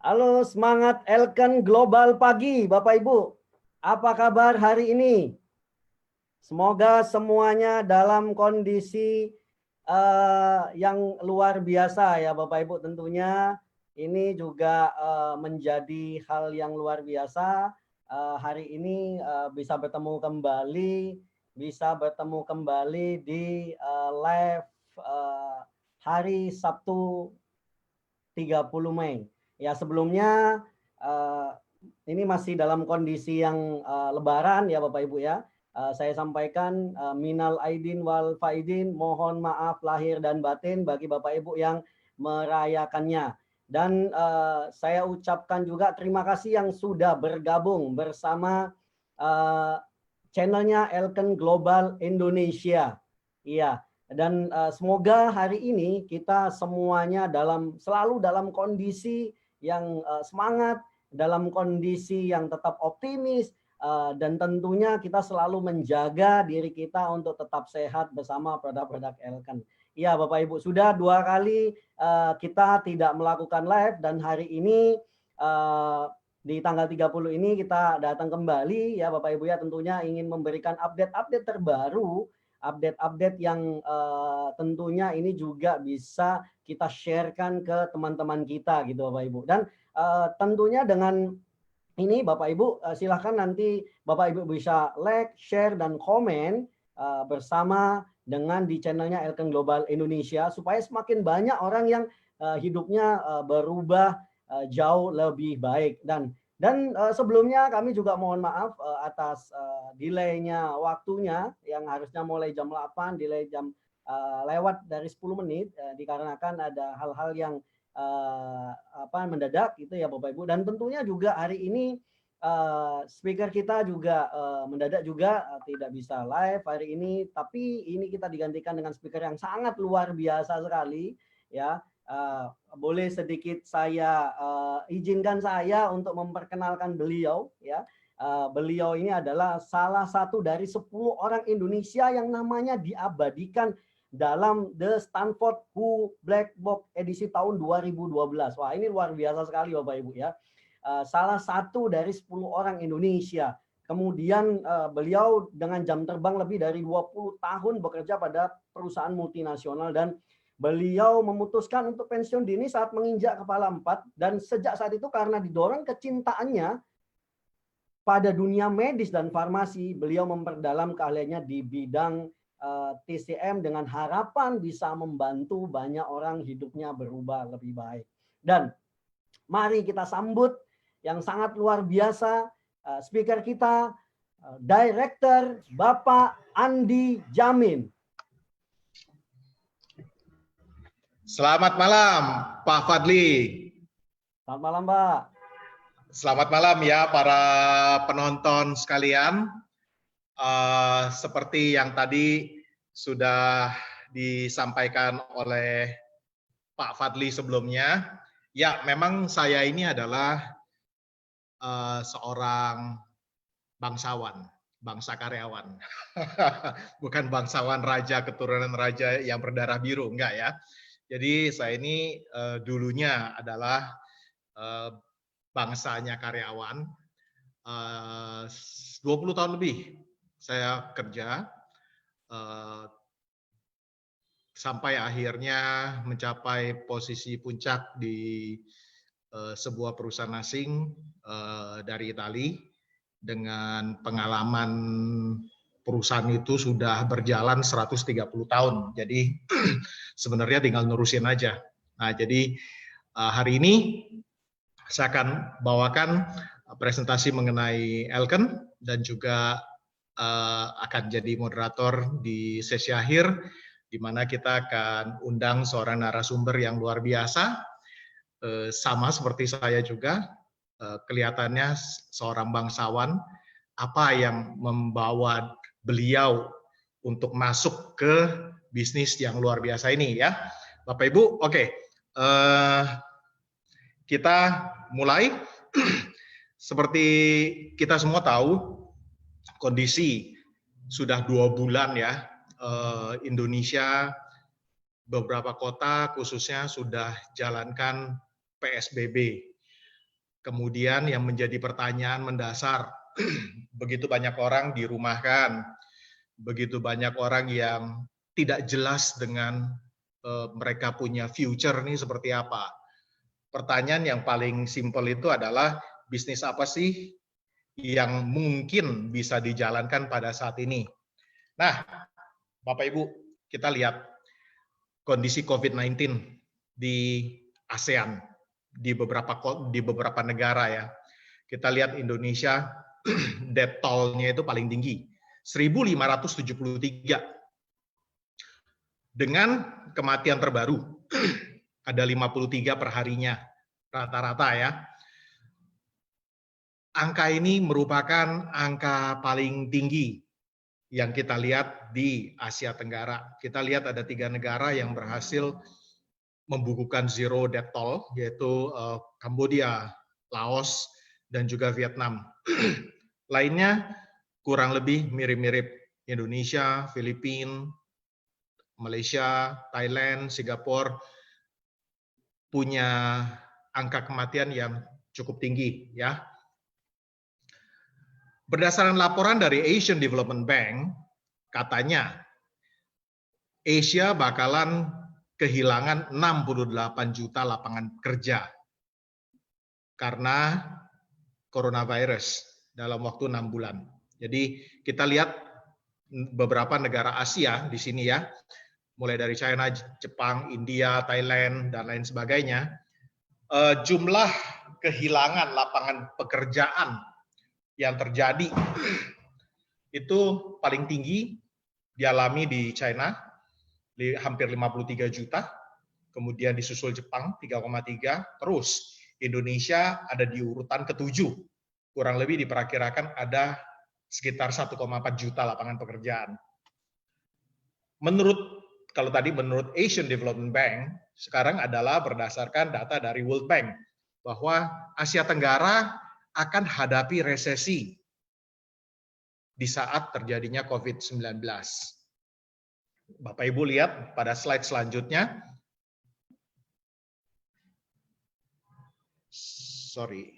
Halo, semangat Elken Global pagi, Bapak Ibu. Apa kabar hari ini? Semoga semuanya dalam kondisi yang luar biasa ya, Bapak Ibu. Tentunya ini juga menjadi hal yang luar biasa. Hari ini bisa bertemu kembali di live hari Sabtu 30 Mei. Ya, sebelumnya ini masih dalam kondisi yang lebaran ya Bapak Ibu ya. Saya sampaikan minal aidin wal faidin, mohon maaf lahir dan batin bagi Bapak Ibu yang merayakannya. Dan saya ucapkan juga terima kasih yang sudah bergabung bersama channelnya Elken Global Indonesia. Iya, dan semoga hari ini kita semuanya selalu dalam kondisi yang semangat, dalam kondisi yang tetap optimis, dan tentunya kita selalu menjaga diri kita untuk tetap sehat bersama produk-produk Elken. Iya Bapak Ibu, sudah 2 kali kita tidak melakukan live dan hari ini di tanggal 30 ini kita datang kembali ya Bapak Ibu ya, tentunya ingin memberikan update-update terbaru, update-update yang tentunya ini juga bisa kita sharekan ke teman-teman kita gitu Bapak Ibu. Dan tentunya dengan ini Bapak Ibu silahkan nanti Bapak Ibu bisa like, share, dan komen bersama dengan di channelnya Elken Global Indonesia supaya semakin banyak orang yang hidupnya berubah jauh lebih baik. Dan sebelumnya kami juga mohon maaf atas delaynya waktunya yang harusnya mulai jam 8, delay jam lewat dari 10 menit dikarenakan ada hal-hal yang mendadak gitu ya Bapak Ibu. Dan tentunya juga hari ini speaker kita juga mendadak juga tidak bisa live hari ini, tapi ini kita digantikan dengan speaker yang sangat luar biasa sekali ya. Boleh sedikit saya izinkan saya untuk memperkenalkan beliau ya. Beliau ini adalah salah satu dari 10 orang Indonesia yang namanya diabadikan dalam The Stanford Who Black Box edisi tahun 2012. Wah, ini luar biasa sekali Bapak Ibu ya. Salah satu dari 10 orang Indonesia. Kemudian beliau dengan jam terbang lebih dari 20 tahun bekerja pada perusahaan multinasional dan beliau memutuskan untuk pensiun dini saat menginjak kepala 4 dan sejak saat itu karena didorong kecintaannya pada dunia medis dan farmasi, beliau memperdalam keahliannya di bidang TCM dengan harapan bisa membantu banyak orang hidupnya berubah lebih baik. Dan mari kita sambut yang sangat luar biasa speaker kita, Director Bapak Andi Jamin. Selamat malam, Pak Fadli. Selamat malam, Pak. Selamat malam ya para penonton sekalian. Seperti yang tadi sudah disampaikan oleh Pak Fadli sebelumnya, ya memang saya ini adalah seorang bangsawan, bangsa karyawan. Bukan bangsawan raja, keturunan raja yang berdarah biru, enggak ya. Jadi saya ini dulunya adalah bangsanya karyawan. 20 tahun lebih saya kerja sampai akhirnya mencapai posisi puncak di sebuah perusahaan asing dari Italia dengan pengalaman perusahaan itu sudah berjalan 130 tahun. Jadi sebenarnya tinggal nurusin aja. Nah, jadi hari ini saya akan bawakan presentasi mengenai Elken dan juga akan jadi moderator di sesi akhir di mana kita akan undang seorang narasumber yang luar biasa, sama seperti saya juga, kelihatannya seorang bangsawan. Apa yang membawa beliau untuk masuk ke bisnis yang luar biasa ini ya, Bapak Ibu. Oke, kita mulai. Seperti kita semua tahu, kondisi sudah 2 bulan ya, Indonesia beberapa kota khususnya sudah jalankan PSBB. Kemudian yang menjadi pertanyaan mendasar, begitu banyak orang dirumahkan, begitu banyak orang yang tidak jelas dengan mereka punya future nih seperti apa. Pertanyaan yang paling simpel itu adalah bisnis apa sih yang mungkin bisa dijalankan pada saat ini. Nah, Bapak Ibu, kita lihat kondisi COVID-19 di ASEAN, di beberapa negara ya. Kita lihat Indonesia, death toll-nya itu paling tinggi, 1.573. Dengan kematian terbaru, ada 53 per harinya, rata-rata ya. Angka ini merupakan angka paling tinggi yang kita lihat di Asia Tenggara. Kita lihat ada 3 negara yang berhasil membukukan zero death toll, yaitu Kamboja, Laos, dan juga Vietnam. Lainnya kurang lebih mirip-mirip, Indonesia, Filipina, Malaysia, Thailand, Singapura punya angka kematian yang cukup tinggi ya. Berdasarkan laporan dari Asian Development Bank, katanya Asia bakalan kehilangan 68 juta lapangan kerja karena coronavirus dalam waktu 6 bulan. Jadi kita lihat beberapa negara Asia di sini ya, mulai dari China, Jepang, India, Thailand, dan lain sebagainya, jumlah kehilangan lapangan pekerjaan yang terjadi itu paling tinggi dialami di China, hampir 53 juta, kemudian disusul Jepang 3,3, terus Indonesia ada di urutan ke-7, kurang lebih diperkirakan ada sekitar 1,4 juta lapangan pekerjaan. Kalau tadi menurut Asian Development Bank, sekarang adalah berdasarkan data dari World Bank, bahwa Asia Tenggara akan hadapi resesi di saat terjadinya COVID-19. Bapak Ibu lihat pada slide selanjutnya. Sorry.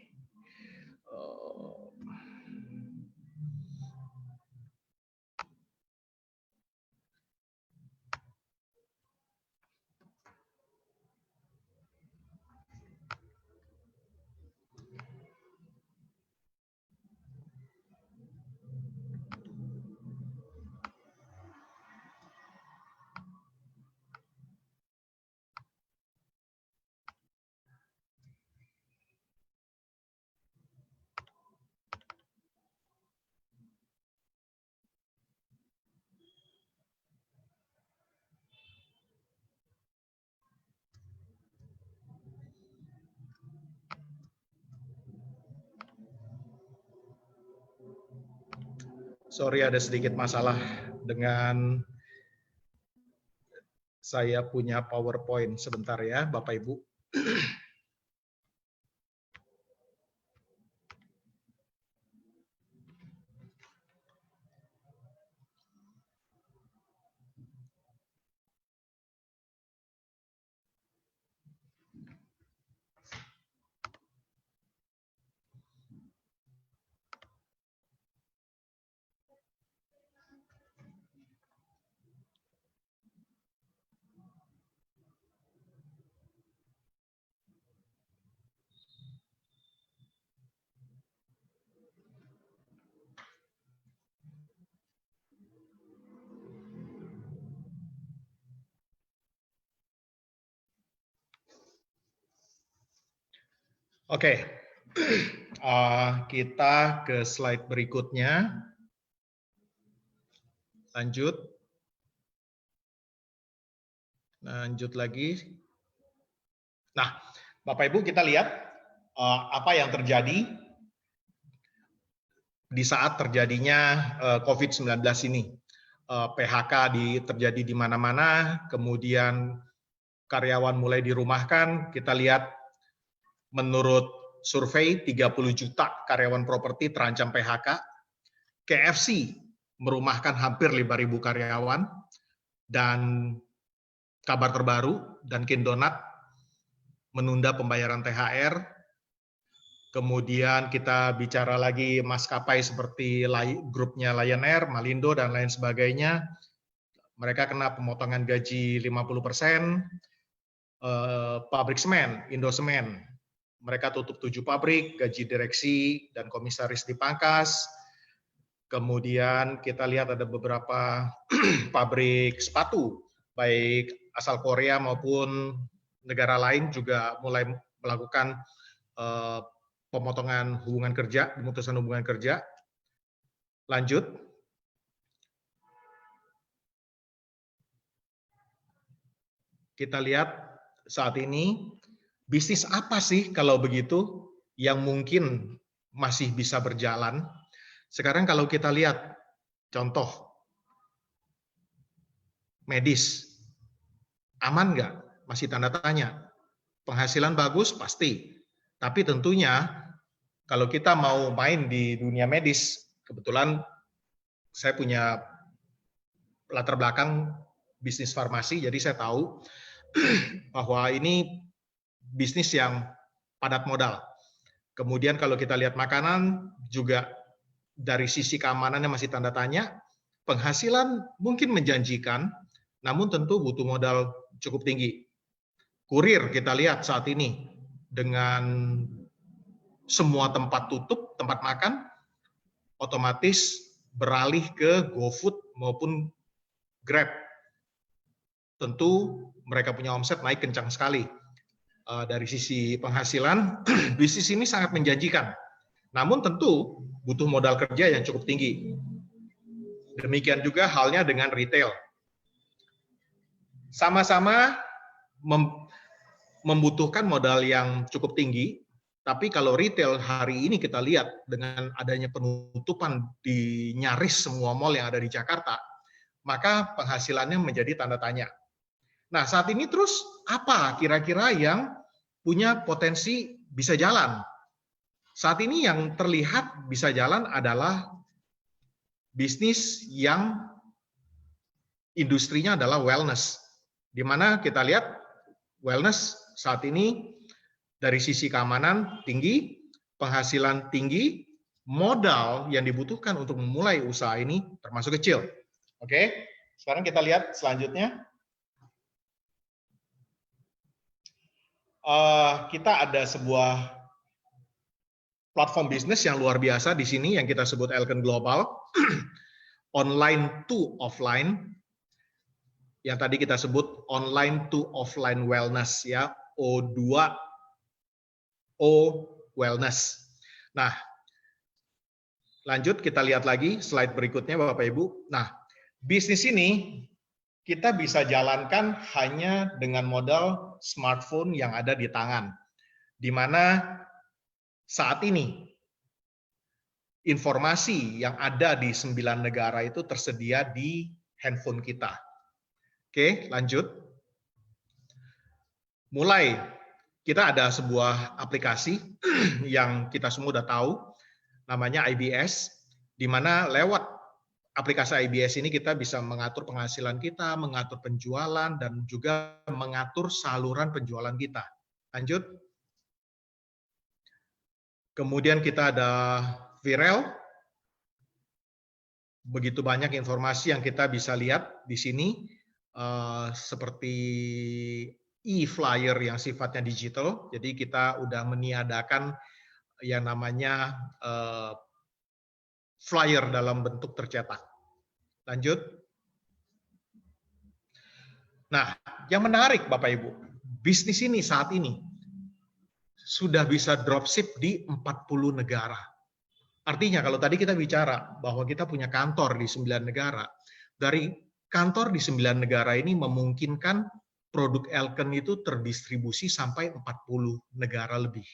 Sorry, ada sedikit masalah dengan saya punya PowerPoint. Sebentar ya, Bapak Ibu. Oke, kita ke slide berikutnya. Lanjut lagi. Nah, Bapak Ibu, kita lihat apa yang terjadi di saat terjadinya COVID-19 ini. PHK terjadi di mana-mana, kemudian karyawan mulai dirumahkan. Kita lihat menurut survei 30 juta karyawan properti terancam PHK. KFC merumahkan hampir 5.000 karyawan, dan kabar terbaru, Dunkin Donut menunda pembayaran THR, Kemudian kita bicara lagi maskapai seperti grupnya Lion Air, Malindo, dan lain sebagainya. Mereka kena pemotongan gaji 50%. Pabrik semen, Indosemen, mereka tutup 7 pabrik, gaji direksi dan komisaris dipangkas. Kemudian kita lihat ada beberapa pabrik sepatu, baik asal Korea maupun negara lain juga mulai melakukan pemotongan hubungan kerja, pemutusan hubungan kerja. Lanjut. Kita lihat saat ini, bisnis apa sih kalau begitu yang mungkin masih bisa berjalan? Sekarang kalau kita lihat, contoh, medis, aman nggak? Masih tanda tanya. Penghasilan bagus? Pasti. Tapi tentunya kalau kita mau main di dunia medis, kebetulan saya punya latar belakang bisnis farmasi, jadi saya tahu bahwa ini bisnis yang padat modal. Kemudian kalau kita lihat makanan, juga dari sisi keamanannya masih tanda tanya. Penghasilan mungkin menjanjikan, namun tentu butuh modal cukup tinggi. Kurir kita lihat saat ini, dengan semua tempat tutup, tempat makan, otomatis beralih ke GoFood maupun Grab. Tentu mereka punya omset naik kencang sekali. Dari sisi penghasilan, bisnis ini sangat menjanjikan. Namun tentu butuh modal kerja yang cukup tinggi. Demikian juga halnya dengan retail. Sama-sama membutuhkan modal yang cukup tinggi, tapi kalau retail hari ini kita lihat dengan adanya penutupan di nyaris semua mal yang ada di Jakarta, maka penghasilannya menjadi tanda tanya. Nah, saat ini terus apa kira-kira yang punya potensi bisa jalan? Saat ini yang terlihat bisa jalan adalah bisnis yang industrinya adalah wellness, di mana kita lihat wellness saat ini dari sisi keamanan tinggi, penghasilan tinggi, modal yang dibutuhkan untuk memulai usaha ini termasuk kecil. Oke, sekarang kita lihat selanjutnya. Kita ada sebuah platform bisnis yang luar biasa di sini yang kita sebut Elken Global, online to offline, yang tadi kita sebut online to offline wellness, ya, O2O wellness. Nah, lanjut kita lihat lagi slide berikutnya Bapak Ibu. Nah, bisnis ini kita bisa jalankan hanya dengan modal smartphone yang ada di tangan, di mana saat ini informasi yang ada di 9 negara itu tersedia di handphone kita. Oke, lanjut. Mulai, kita ada sebuah aplikasi yang kita semua sudah tahu, namanya IBS, di mana lewat aplikasi IBS ini kita bisa mengatur penghasilan kita, mengatur penjualan, dan juga mengatur saluran penjualan kita. Lanjut. Kemudian kita ada Virel. Begitu banyak informasi yang kita bisa lihat di sini, seperti e-flyer yang sifatnya digital. Jadi kita udah meniadakan yang namanya flyer dalam bentuk tercetak. Lanjut. Nah, yang menarik Bapak Ibu, bisnis ini saat ini sudah bisa dropship di 40 negara. Artinya kalau tadi kita bicara bahwa kita punya kantor di 9 negara, dari kantor di 9 negara ini memungkinkan produk Elken itu terdistribusi sampai 40 negara lebih.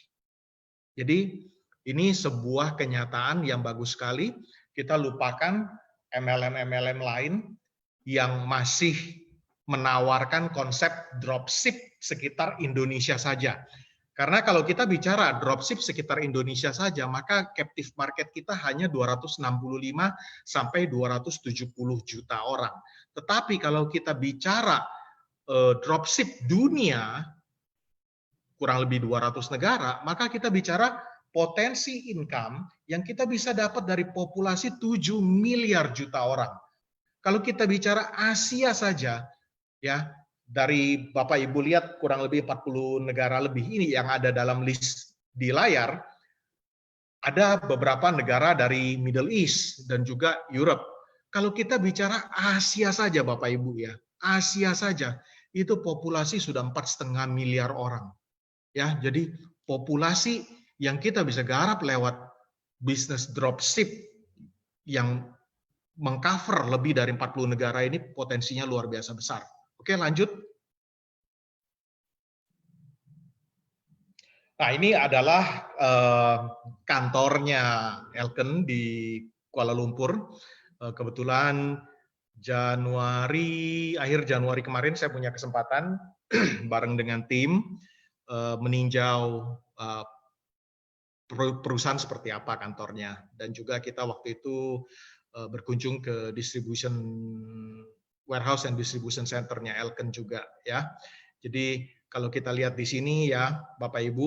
Jadi ini sebuah kenyataan yang bagus sekali. Kita lupakan MLM-MLM lain yang masih menawarkan konsep dropship sekitar Indonesia saja. Karena kalau kita bicara dropship sekitar Indonesia saja, maka captive market kita hanya 265 sampai 270 juta orang. Tetapi kalau kita bicara dropship dunia, kurang lebih 200 negara, maka kita bicara potensi income yang kita bisa dapat dari populasi 7 miliar juta orang. Kalau kita bicara Asia saja, ya, dari Bapak Ibu lihat kurang lebih 40 negara lebih ini yang ada dalam list di layar, ada beberapa negara dari Middle East dan juga Europe. Kalau kita bicara Asia saja Bapak Ibu ya, Asia saja itu populasi sudah 4,5 miliar orang. Ya, jadi populasi yang kita bisa garap lewat bisnis dropship yang mengcover lebih dari 40 negara ini potensinya luar biasa besar. Oke, lanjut. Nah, ini adalah kantornya Elken di Kuala Lumpur. Kebetulan akhir Januari kemarin saya punya kesempatan bareng dengan tim meninjau perusahaan seperti apa kantornya, dan juga kita waktu itu berkunjung ke distribution warehouse and distribution centernya Elken juga ya. Jadi kalau kita lihat di sini ya Bapak Ibu,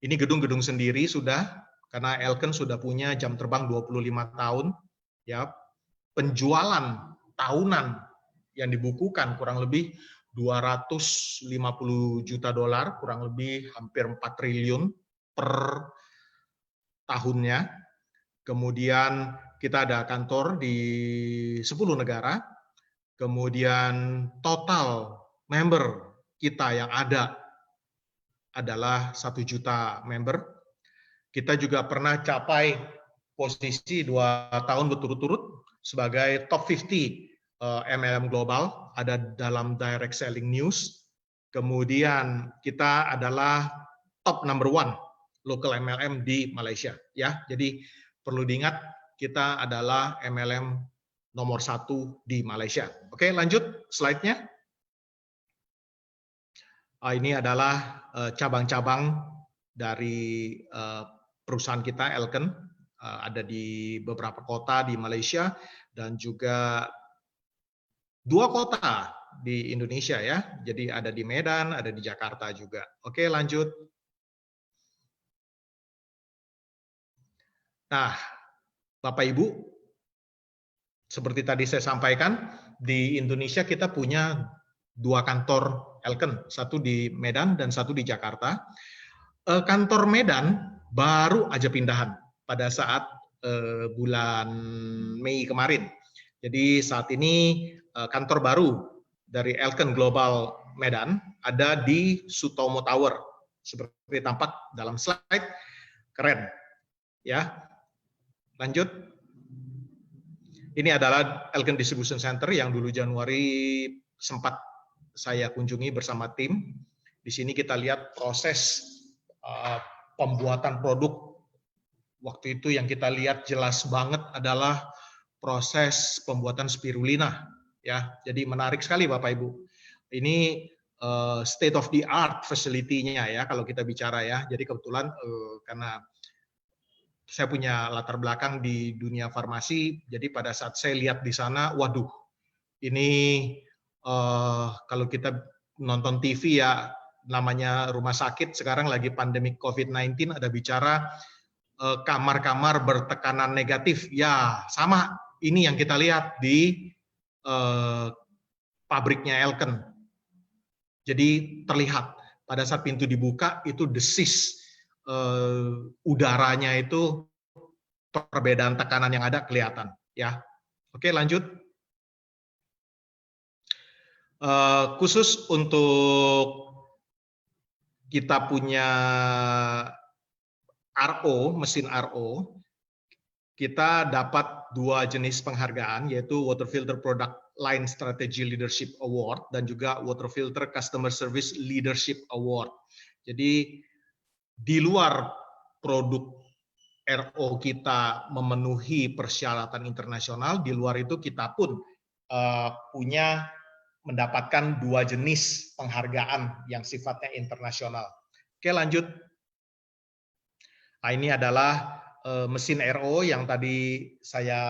ini gedung-gedung sendiri sudah, karena Elken sudah punya jam terbang 25 tahun ya. Penjualan tahunan yang dibukukan kurang lebih 250 juta dolar, kurang lebih hampir 4 triliun per tahunnya. Kemudian kita ada kantor di 10 negara. Kemudian total member kita yang ada adalah 1 juta member. Kita juga pernah capai posisi 2 tahun berturut-turut sebagai top 50 MLM global, ada dalam Direct Selling News. Kemudian kita adalah top number 1 local MLM di Malaysia ya. Jadi perlu diingat kita adalah MLM nomor 1 di Malaysia. Oke, lanjut slide-nya. Ini adalah cabang-cabang dari perusahaan kita Elken, ada di beberapa kota di Malaysia dan juga 2 kota di Indonesia ya. Jadi ada di Medan, ada di Jakarta juga. Oke, lanjut. Nah, Bapak Ibu, seperti tadi saya sampaikan, di Indonesia kita punya 2 kantor Elken, satu di Medan dan satu di Jakarta. Kantor Medan baru aja pindahan pada saat bulan Mei kemarin. Jadi saat ini kantor baru dari Elken Global Medan ada di Sutomo Tower, seperti tampak dalam slide. Keren ya. Lanjut. Ini adalah Elken Distribution Center yang dulu Januari sempat saya kunjungi bersama tim. Di sini kita lihat proses pembuatan produk. Waktu itu yang kita lihat jelas banget adalah proses pembuatan spirulina ya. Jadi menarik sekali Bapak Ibu. Ini state of the art facility-nya ya kalau kita bicara ya. Jadi kebetulan karena saya punya latar belakang di dunia farmasi, jadi pada saat saya lihat di sana, waduh, ini kalau kita nonton TV ya, namanya rumah sakit, sekarang lagi pandemi COVID-19, ada bicara kamar-kamar bertekanan negatif. Ya, sama, ini yang kita lihat di pabriknya Elken. Jadi terlihat, pada saat pintu dibuka, itu desis udaranya itu perbedaan tekanan yang ada kelihatan ya. Oke, lanjut. Khusus untuk kita punya RO, mesin RO, kita dapat 2 jenis penghargaan, yaitu Water Filter Product Line Strategy Leadership Award dan juga Water Filter Customer Service Leadership Award. Jadi di luar produk RO kita memenuhi persyaratan internasional, di luar itu kita pun punya mendapatkan 2 jenis penghargaan yang sifatnya internasional. Oke, lanjut. Nah, ini adalah mesin RO yang tadi saya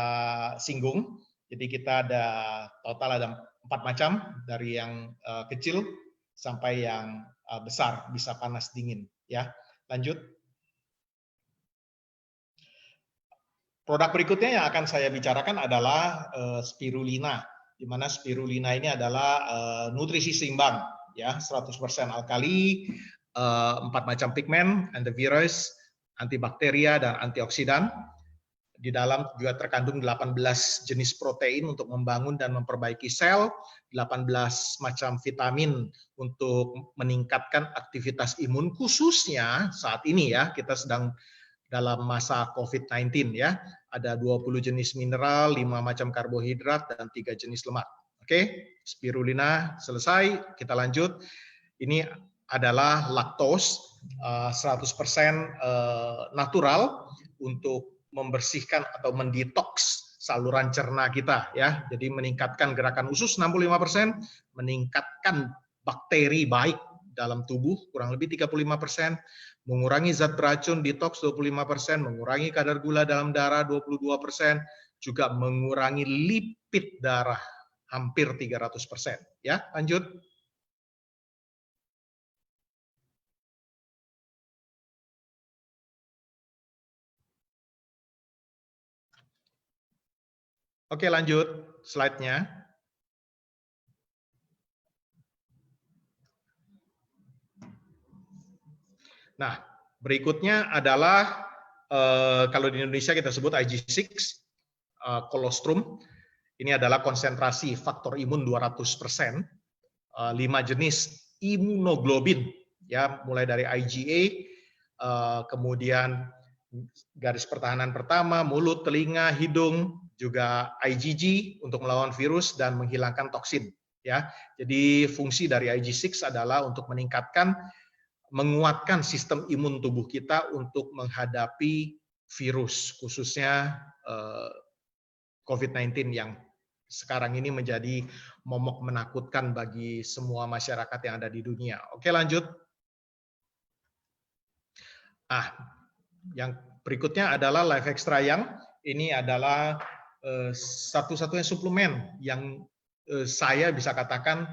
singgung. Jadi kita ada total ada 4 macam, dari yang kecil sampai yang besar, bisa panas dingin ya. Lanjut. Produk berikutnya yang akan saya bicarakan adalah spirulina, di mana spirulina ini adalah nutrisi seimbang, ya, 100% alkali, 4 macam pigmen, antivirus, antibakteria, dan antioksidan. Di dalam juga terkandung 18 jenis protein untuk membangun dan memperbaiki sel, 18 macam vitamin untuk meningkatkan aktivitas imun, khususnya saat ini ya, kita sedang dalam masa COVID-19 ya. Ada 20 jenis mineral, 5 macam karbohidrat, dan 3 jenis lemak. Oke, spirulina selesai, kita lanjut. Ini adalah laktos 100% natural untuk membersihkan atau mendetoks saluran cerna kita ya. Jadi meningkatkan gerakan usus 65%, meningkatkan bakteri baik dalam tubuh kurang lebih 35%, mengurangi zat beracun detox 25%, mengurangi kadar gula dalam darah 22%, juga mengurangi lipid darah hampir 300%. Ya, lanjut. Oke, lanjut slide-nya. Nah, berikutnya adalah kalau di Indonesia kita sebut IG6, kolostrum. Ini adalah konsentrasi faktor imun 200%, 5 jenis imunoglobin, ya, mulai dari IgA, kemudian garis pertahanan pertama, mulut, telinga, hidung, juga IgG untuk melawan virus dan menghilangkan toksin. Ya, jadi fungsi dari IG6 adalah untuk menguatkan sistem imun tubuh kita untuk menghadapi virus, khususnya COVID-19 yang sekarang ini menjadi momok menakutkan bagi semua masyarakat yang ada di dunia. Oke, lanjut. Yang berikutnya adalah Life Extra Young. Ini adalah satu-satunya suplemen yang saya bisa katakan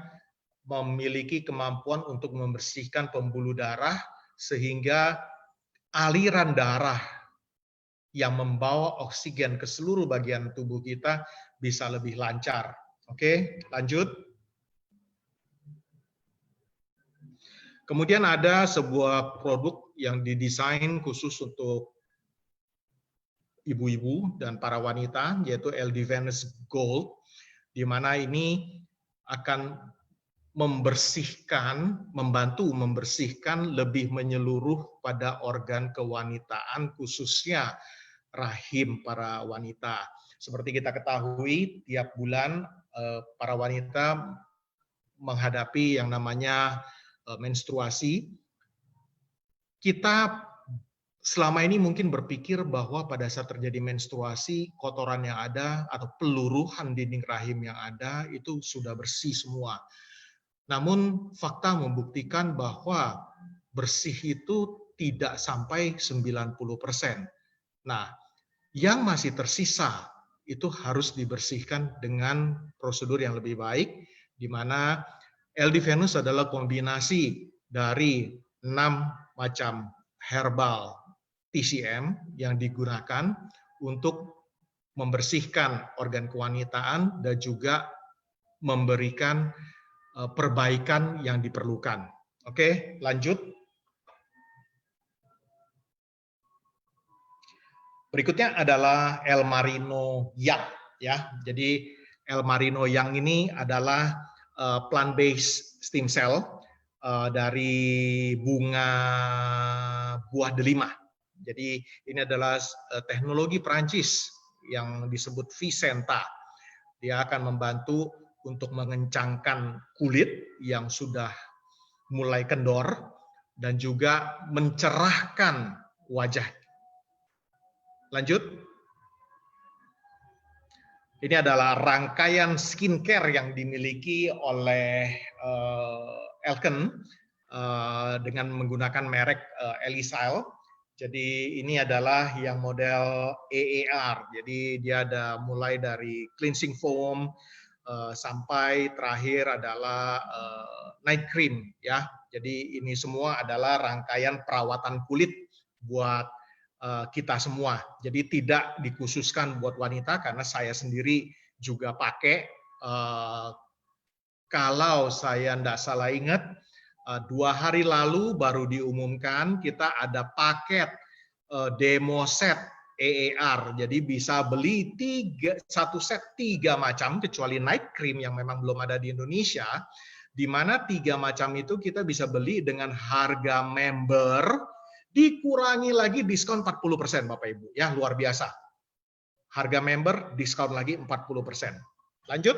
memiliki kemampuan untuk membersihkan pembuluh darah sehingga aliran darah yang membawa oksigen ke seluruh bagian tubuh kita bisa lebih lancar. Oke, lanjut. Kemudian ada sebuah produk yang didesain khusus untuk ibu-ibu dan para wanita, yaitu LD Venus Gold, di mana ini akan membantu membersihkan lebih menyeluruh pada organ kewanitaan, khususnya rahim para wanita. Seperti kita ketahui, tiap bulan para wanita menghadapi yang namanya menstruasi. Kita selama ini mungkin berpikir bahwa pada saat terjadi menstruasi, kotoran yang ada atau peluruhan dinding rahim yang ada itu sudah bersih semua. Namun fakta membuktikan bahwa bersih itu tidak sampai 90%. Nah, yang masih tersisa itu harus dibersihkan dengan prosedur yang lebih baik, di mana LD Venus adalah kombinasi dari 6 macam herbal TCM yang digunakan untuk membersihkan organ kewanitaan dan juga memberikan perbaikan yang diperlukan. Oke, lanjut. Berikutnya adalah El Marino Yang, ya. Jadi El Marino Yang ini adalah plant-based stem cell dari bunga buah delima. Jadi ini adalah teknologi Perancis yang disebut Vicenta. Dia akan membantu untuk mengencangkan kulit yang sudah mulai kendor dan juga mencerahkan wajah. Lanjut. Ini adalah rangkaian skincare yang dimiliki oleh Elken dengan menggunakan merek Elisyle. Jadi ini adalah yang model EER. Jadi dia ada mulai dari cleansing foam sampai terakhir adalah night cream ya. Jadi ini semua adalah rangkaian perawatan kulit buat kita semua. Jadi tidak dikhususkan buat wanita karena saya sendiri juga pakai. Kalau saya tidak salah ingat, 2 hari lalu baru diumumkan kita ada paket demo set EER. Jadi bisa beli satu set 3 macam, kecuali night cream yang memang belum ada di Indonesia, di mana 3 macam itu kita bisa beli dengan harga member, dikurangi lagi diskon 40%, Bapak Ibu. Ya, luar biasa. Harga member diskon lagi 40%. Lanjut.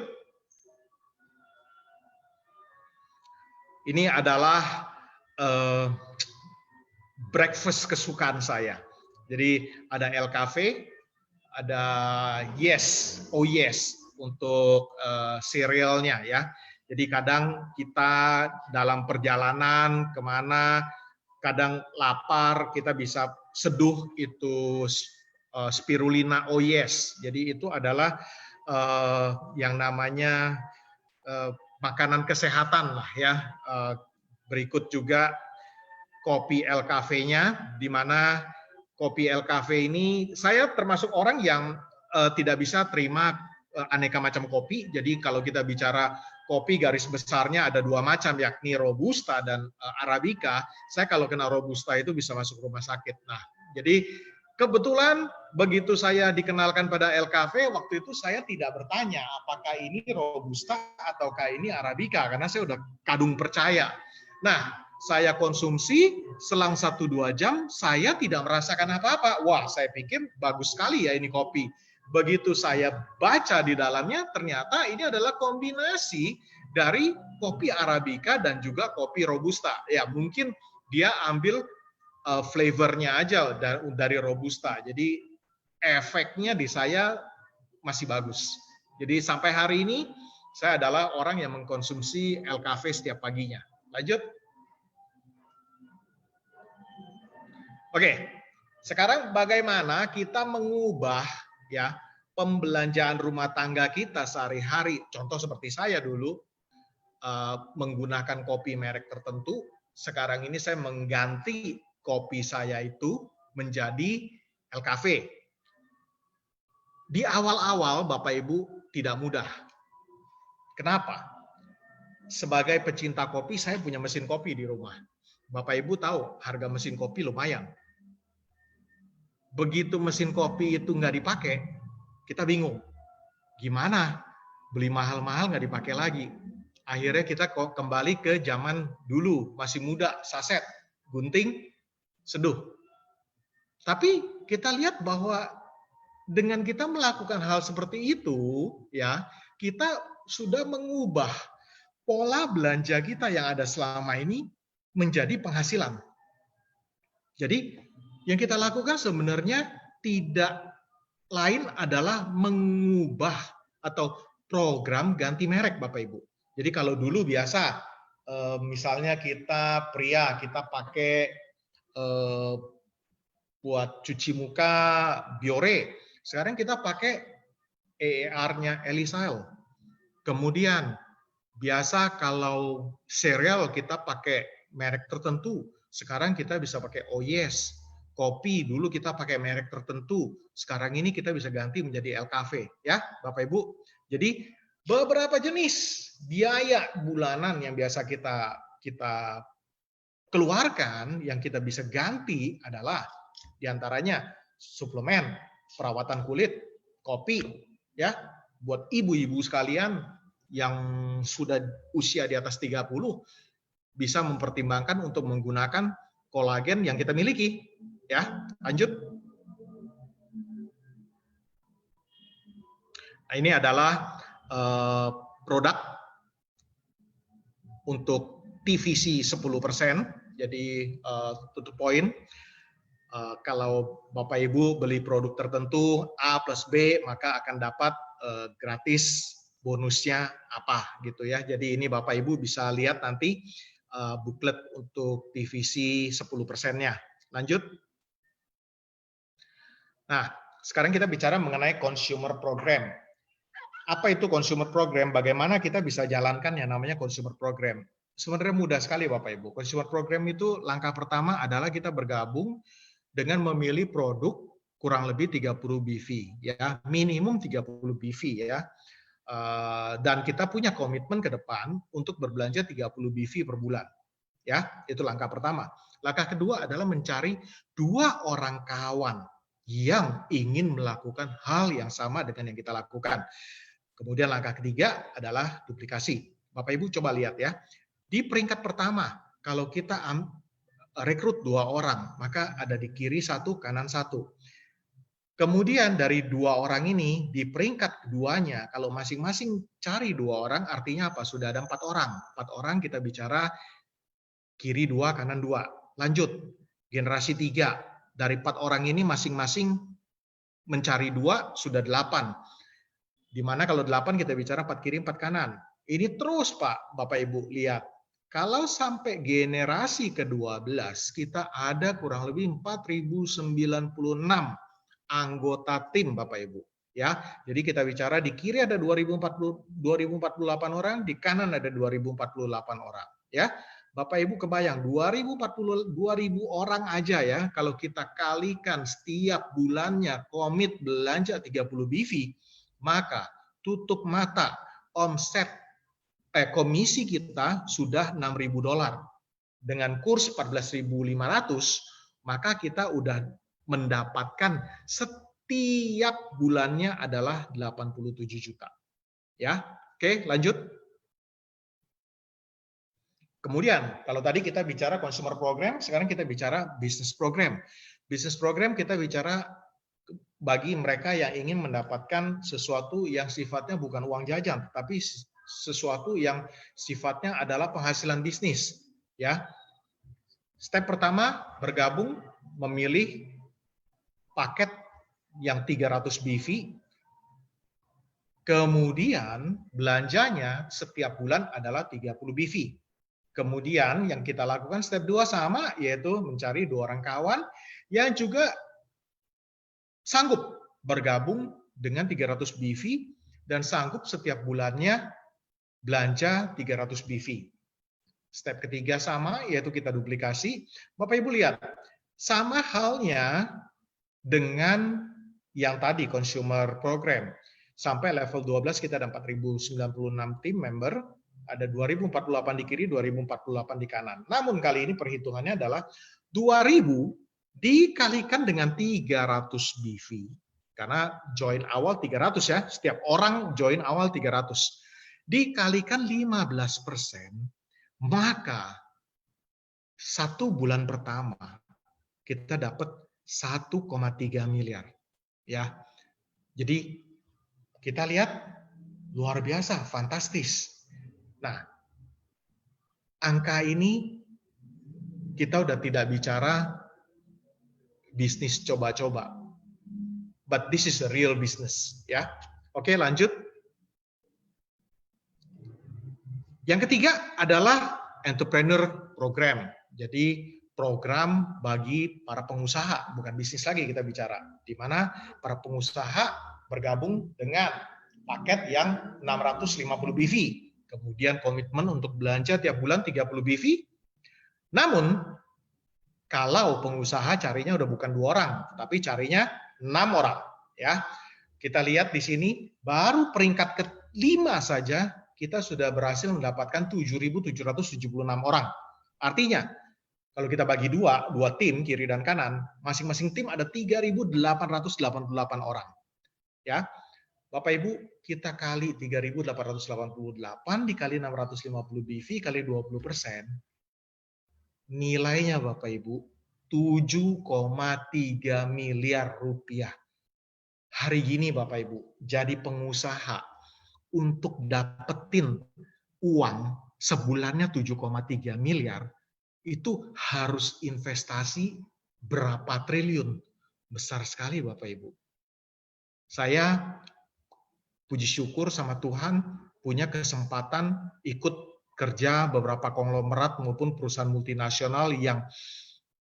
Ini adalah breakfast kesukaan saya. Jadi ada El Cafe, ada Yes, Oh Yes untuk cerealnya ya. Jadi kadang kita dalam perjalanan kemana, kadang lapar, kita bisa seduh itu spirulina Oh Yes. Jadi itu adalah yang namanya makanan kesehatan lah ya. Berikut juga kopi El Cafe-nya, di mana kopi El Cafe ini saya termasuk orang yang tidak bisa terima aneka macam kopi. Jadi kalau kita bicara kopi garis besarnya ada 2 macam, yakni Robusta dan Arabica. Saya kalau kena Robusta itu bisa masuk rumah sakit. Nah, jadi kebetulan begitu saya dikenalkan pada El Cafe, waktu itu saya tidak bertanya apakah ini Robusta ataukah ini Arabica, karena saya udah kadung percaya. Nah, saya konsumsi selang 1-2 jam, saya tidak merasakan apa-apa. Wah, saya pikir bagus sekali ya ini kopi. Begitu saya baca di dalamnya, ternyata ini adalah kombinasi dari kopi Arabica dan juga kopi Robusta. Ya, mungkin dia ambil flavornya aja dari Robusta. Jadi efeknya di saya masih bagus. Jadi sampai hari ini saya adalah orang yang mengkonsumsi El Cafe setiap paginya. Lanjut. Oke, sekarang bagaimana kita mengubah ya pembelanjaan rumah tangga kita sehari-hari. Contoh seperti saya dulu menggunakan kopi merek tertentu. Sekarang ini saya mengganti kopi saya itu menjadi El Cafe. Di awal-awal Bapak Ibu tidak mudah. Kenapa? Sebagai pecinta kopi, saya punya mesin kopi di rumah. Bapak Ibu tahu harga mesin kopi lumayan. Begitu mesin kopi itu nggak dipakai, kita bingung. Gimana? Beli mahal-mahal nggak dipakai lagi. Akhirnya kita kembali ke zaman dulu, masih muda, saset, gunting, seduh. Tapi kita lihat bahwa dengan kita melakukan hal seperti itu, ya, kita sudah mengubah pola belanja kita yang ada selama ini menjadi penghasilan. Jadi yang kita lakukan sebenarnya tidak lain adalah mengubah atau program ganti merek, Bapak Ibu. Jadi kalau dulu biasa, misalnya kita pria, kita pakai buat cuci muka Biore. Sekarang kita pakai EER-nya Elisal. Kemudian biasa kalau cereal kita pakai merek tertentu. Sekarang kita bisa pakai Oh Yes. Kopi dulu kita pakai merek tertentu. Sekarang ini kita bisa ganti menjadi El Cafe, ya, Bapak Ibu. Jadi beberapa jenis biaya bulanan yang biasa kita keluarkan yang kita bisa ganti adalah diantaranya suplemen, perawatan kulit, kopi, ya, buat ibu-ibu sekalian yang sudah usia di atas 30 bisa mempertimbangkan untuk menggunakan kolagen yang kita miliki. Ya, lanjut. Nah, ini adalah produk untuk TVC 10%. Jadi tutup poin. Kalau Bapak Ibu beli produk tertentu A plus B, maka akan dapat gratis bonusnya apa gitu ya. Jadi ini Bapak Ibu bisa lihat nanti booklet untuk TVC 10%-nya. Lanjut. Nah, sekarang kita bicara mengenai consumer program. Apa itu consumer program? Bagaimana kita bisa jalankan yang namanya consumer program? Sebenarnya mudah sekali Bapak Ibu. Consumer program itu langkah pertama adalah kita bergabung dengan memilih produk kurang lebih 30 BV ya, minimum 30 BV ya. Dan kita punya komitmen ke depan untuk berbelanja 30 BV per bulan. Ya, itu langkah pertama. Langkah kedua adalah mencari 2 orang kawan yang ingin melakukan hal yang sama dengan yang kita lakukan. Kemudian langkah ketiga adalah duplikasi. Bapak Ibu coba lihat ya. Di peringkat pertama, kalau kita rekrut 2 orang, maka ada di kiri 1, kanan 1. Kemudian dari 2 orang ini, di peringkat keduanya, kalau masing-masing cari 2 orang, artinya apa? Sudah ada 4 orang. 4 orang kita bicara kiri 2, kanan 2. Lanjut, generasi 3. Dari 4 orang ini masing-masing mencari 2, sudah 8. Dimana kalau 8 kita bicara 4 kiri, 4 kanan. Ini terus Pak, Bapak Ibu, lihat. Kalau sampai generasi ke-12, kita ada kurang lebih 4.096 anggota tim Bapak Ibu. Ya, jadi kita bicara di kiri ada 2048 orang, di kanan ada 2048 orang. Ya, Bapak Ibu kebayang 2040 2000 orang aja ya, kalau kita kalikan setiap bulannya komit belanja 30 BV, maka tutup mata omset komisi kita sudah $6.000. Dengan kurs 14.500, maka kita udah mendapatkan setiap bulannya adalah 87 juta. Ya, oke, lanjut. Kemudian, kalau tadi kita bicara consumer program, sekarang kita bicara business program. Business program kita bicara bagi mereka yang ingin mendapatkan sesuatu yang sifatnya bukan uang jajan, tapi sesuatu yang sifatnya adalah penghasilan bisnis. Ya, step pertama bergabung, memilih paket yang 300 BV, kemudian belanjanya setiap bulan adalah 30 BV. Kemudian yang kita lakukan step 2 sama, yaitu mencari 2 orang kawan yang juga sanggup bergabung dengan 300 BV dan sanggup setiap bulannya belanja 300 BV. Step ketiga sama, yaitu kita duplikasi. Bapak Ibu lihat, sama halnya dengan yang tadi consumer program. Sampai level 12 kita ada 4.096 tim member, ada 2048 di kiri, 2048 di kanan. Namun kali ini perhitungannya adalah 2000 dikalikan dengan 300 BV. Karena join awal 300 ya, setiap orang join awal 300. Dikalikan 15%, maka 1 bulan pertama kita dapat 1,3 miliar. Ya. Jadi kita lihat luar biasa, fantastis. Nah, angka ini kita udah tidak bicara bisnis coba-coba. But this is a real business, ya. Oke, lanjut. Yang ketiga adalah entrepreneur program. Jadi program bagi para pengusaha, bukan bisnis lagi kita bicara. Di mana para pengusaha bergabung dengan paket yang 650 BV. Kemudian komitmen untuk belanja tiap bulan 30 BV. Namun, kalau pengusaha carinya udah bukan 2 orang, tapi carinya 6 orang. Ya, kita lihat di sini, baru peringkat ke-5 saja, kita sudah berhasil mendapatkan 7.776 orang. Artinya, kalau kita bagi dua tim, kiri dan kanan, masing-masing tim ada 3.888 orang. Ya, Bapak Ibu, kita kali 3.888 dikali 650 BV kali 20%, nilainya Bapak Ibu 7,3 miliar rupiah. Hari gini Bapak Ibu, jadi pengusaha untuk dapetin uang sebulannya 7,3 miliar, itu harus investasi berapa triliun. Besar sekali Bapak Ibu. Saya puji syukur sama Tuhan punya kesempatan ikut kerja beberapa konglomerat maupun perusahaan multinasional yang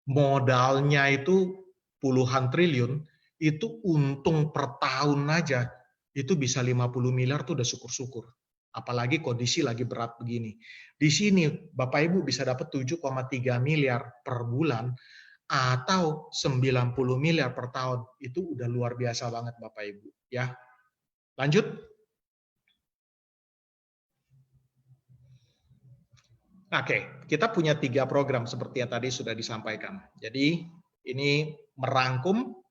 modalnya itu puluhan triliun, itu untung per tahun aja itu bisa 50 miliar tuh udah syukur-syukur. Apalagi kondisi lagi berat begini. Di sini Bapak Ibu bisa dapat 7,3 miliar per bulan. atau 90 miliar per tahun. Itu udah luar biasa banget Bapak Ibu ya. Lanjut. Oke, kita punya 3 program seperti yang tadi sudah disampaikan. Jadi ini merangkum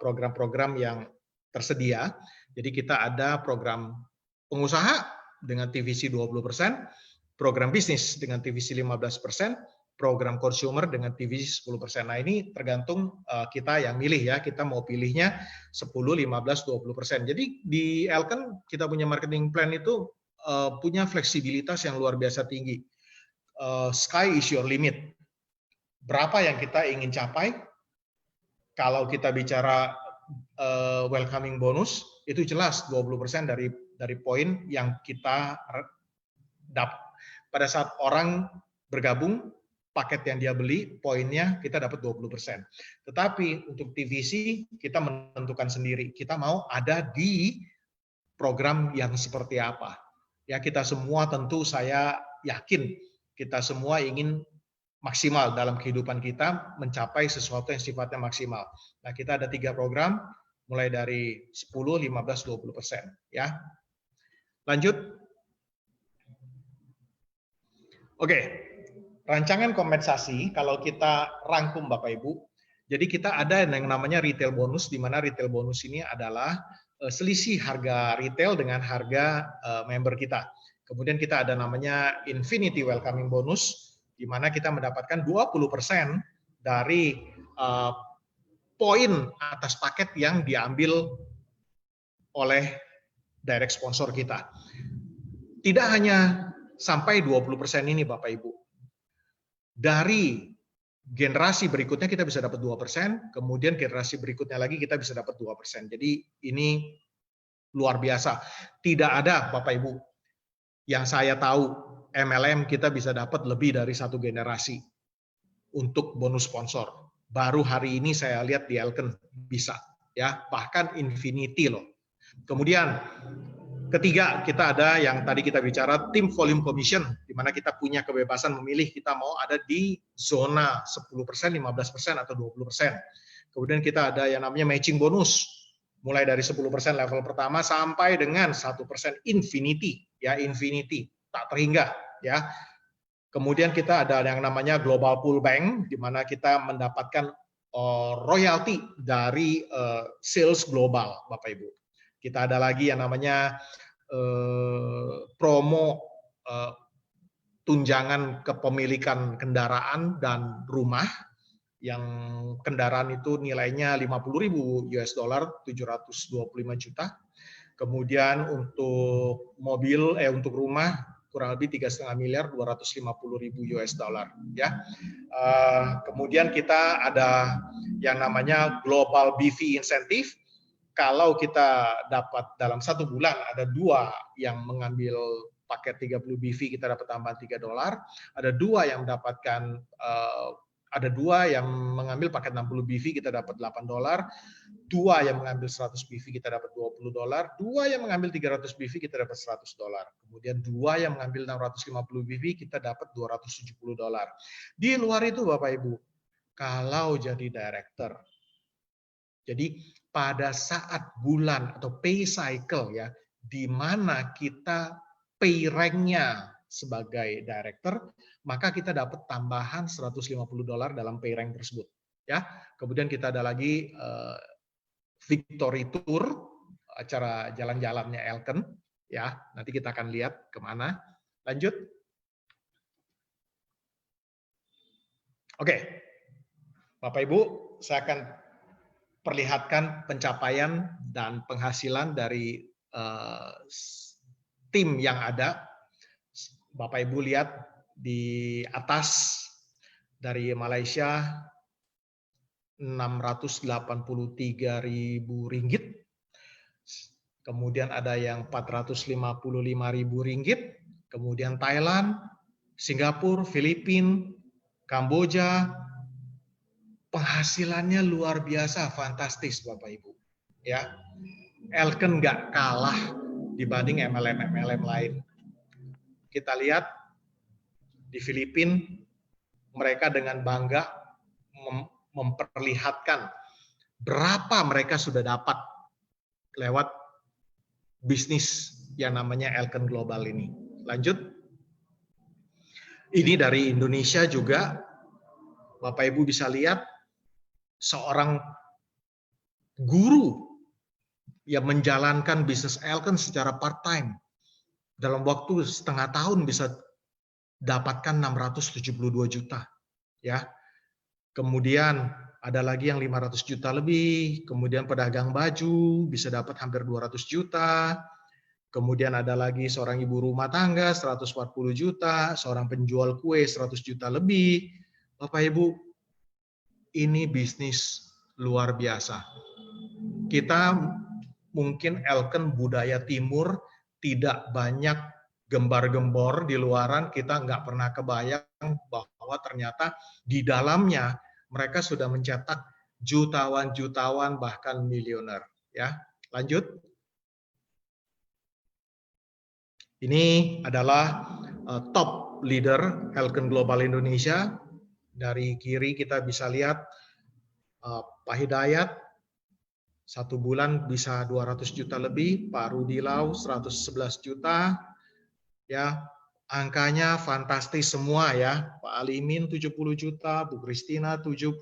program-program yang tersedia. Jadi kita ada program pengusaha dengan TVC 20%, program bisnis dengan TVC 15%, program consumer dengan TVC 10%. Nah ini tergantung kita yang milih ya, kita mau pilihnya 10, 15, 20%. Jadi di Elken kita punya marketing plan itu punya fleksibilitas yang luar biasa tinggi. Sky is your limit. Berapa yang kita ingin capai? Kalau kita bicara welcoming bonus, itu jelas 20% dari poin yang kita dapat. Pada saat orang bergabung, paket yang dia beli, poinnya kita dapat 20%. Tetapi untuk TVC, kita menentukan sendiri. Kita mau ada di program yang seperti apa. Ya, kita semua tentu saya yakin kita semua ingin maksimal dalam kehidupan kita, mencapai sesuatu yang sifatnya maksimal. Nah, kita ada 3 program, mulai dari 10, 15, 20%. Ya. Lanjut. Oke, rancangan kompensasi, kalau kita rangkum Bapak Ibu, jadi kita ada yang namanya retail bonus, di mana retail bonus ini adalah selisih harga retail dengan harga member kita. Kemudian kita ada namanya Infinity Welcoming Bonus, di mana kita mendapatkan 20% dari poin atas paket yang diambil oleh direct sponsor kita. Tidak hanya sampai 20% ini Bapak Ibu. Dari generasi berikutnya kita bisa dapat 2%, kemudian generasi berikutnya lagi kita bisa dapat 2%. Jadi ini luar biasa. Tidak ada Bapak Ibu yang saya tahu MLM kita bisa dapat lebih dari 1 generasi untuk bonus sponsor. Baru hari ini saya lihat di Elken bisa ya, bahkan Infinity loh. Kemudian ketiga, kita ada yang tadi kita bicara tim volume commission, di mana kita punya kebebasan memilih kita mau ada di zona 10%, 15%, atau 20%. Kemudian kita ada yang namanya matching bonus, mulai dari 10% level pertama sampai dengan 1% infinity, ya infinity, tak terhingga, ya. Kemudian kita ada yang namanya global pool bank, di mana kita mendapatkan royalti dari sales global, Bapak Ibu. Kita ada lagi yang namanya promo tunjangan kepemilikan kendaraan dan rumah, yang kendaraan itu nilainya 50.000 US dollar, 725 juta. Kemudian untuk mobil, untuk rumah kurang lebih 3,5 miliar, 250.000 US dollar. Ya. Kemudian kita ada yang namanya global BV incentive. Kalau kita dapat dalam 1 bulan ada 2 yang mengambil paket 30 BV, kita dapat tambahan $3. Ada 2 yang mendapatkan ada 2 yang mengambil paket 60 BV, kita dapat $8. 2 yang mengambil 100 BV, kita dapat $20. 2 yang mengambil 300 BV, kita dapat $100. Kemudian 2 yang mengambil 650 BV, kita dapat $270. Di luar itu Bapak Ibu, kalau jadi director, jadi pada saat bulan atau pay cycle ya, di mana kita pay rank-nya sebagai director, maka kita dapat tambahan $150 dalam pay rank tersebut. Ya, kemudian kita ada lagi Victory Tour, acara jalan-jalannya Elken. Ya, nanti kita akan lihat kemana. Lanjut. Oke, Bapak Ibu, saya akan perlihatkan pencapaian dan penghasilan dari tim yang ada. Bapak Ibu lihat di atas, dari Malaysia Rp683.000, kemudian ada yang Rp455.000, kemudian Thailand, Singapura, Filipina, Kamboja. Penghasilannya luar biasa, fantastis Bapak Ibu. Ya, Elken nggak kalah dibanding MLM lain. Kita lihat di Filipina, mereka dengan bangga memperlihatkan berapa mereka sudah dapat lewat bisnis yang namanya Elken Global ini. Lanjut. Ini dari Indonesia juga, Bapak Ibu bisa lihat seorang guru yang menjalankan bisnis Elken secara part-time. Dalam waktu setengah tahun bisa dapatkan 672 juta. Ya. Kemudian ada lagi yang 500 juta lebih, kemudian pedagang baju bisa dapat hampir 200 juta, kemudian ada lagi seorang ibu rumah tangga 140 juta, seorang penjual kue 100 juta lebih. Bapak Ibu, ini bisnis luar biasa. Kita mungkin Elken budaya timur tidak banyak gembar-gembor di luaran, kita nggak pernah kebayang bahwa ternyata di dalamnya mereka sudah mencetak jutawan-jutawan bahkan miliuner. Ya, lanjut. Ini adalah top leader Elken Global Indonesia. Dari kiri kita bisa lihat Pak Hidayat, 1 bulan bisa 200 juta lebih, Pak Rudi Lau 111 juta, ya angkanya fantastis semua ya. Pak Alimin 70 juta, Bu Kristina 75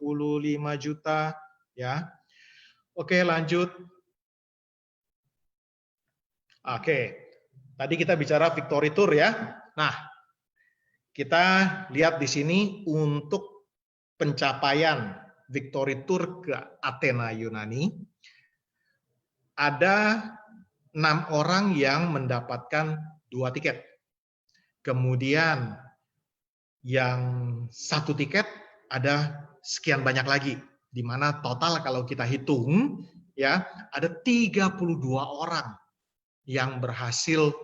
juta, ya. Oke, lanjut. Oke, tadi kita bicara Victory Tour ya. Nah, kita lihat di sini untuk pencapaian Victory Tour ke Athena Yunani, ada 6 orang yang mendapatkan 2 tiket. Kemudian yang 1 tiket ada sekian banyak lagi, di mana total kalau kita hitung ya ada 32 orang yang berhasil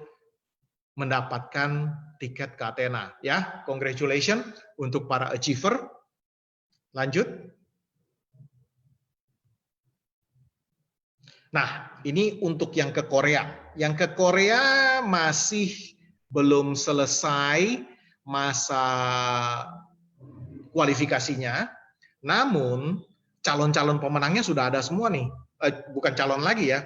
mendapatkan tiket ke Athena ya. Congratulations untuk para achiever. Lanjut. Nah, ini untuk yang ke Korea. Yang ke Korea masih belum selesai masa kualifikasinya, namun calon-calon pemenangnya sudah ada semua nih. Bukan calon lagi ya,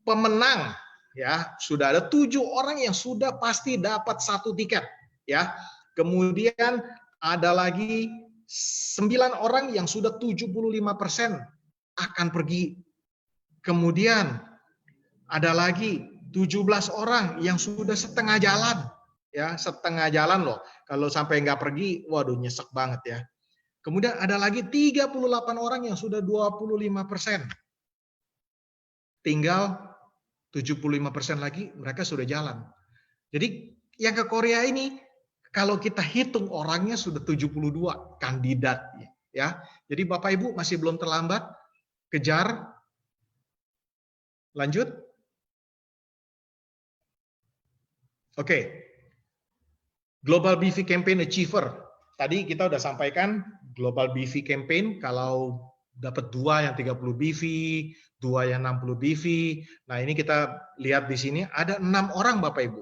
pemenang ya sudah ada 7 orang yang sudah pasti dapat 1 tiket ya. Kemudian ada lagi 9 orang yang sudah 75% akan pergi. Kemudian ada lagi 17 orang yang sudah setengah jalan, ya setengah jalan loh. Kalau sampai nggak pergi, waduh nyesek banget ya. Kemudian ada lagi 38 orang yang sudah 25%. Tinggal 75% lagi mereka sudah jalan. Jadi yang ke Korea ini, kalau kita hitung orangnya sudah 72 kandidat. Ya. Jadi Bapak Ibu masih belum terlambat, kejar. Lanjut. Oke, Global BV Campaign Achiever. Tadi kita udah sampaikan Global BV Campaign kalau dapat 2 yang 30 BV, 2 yang 60 BV. Nah ini kita lihat di sini ada 6 orang Bapak Ibu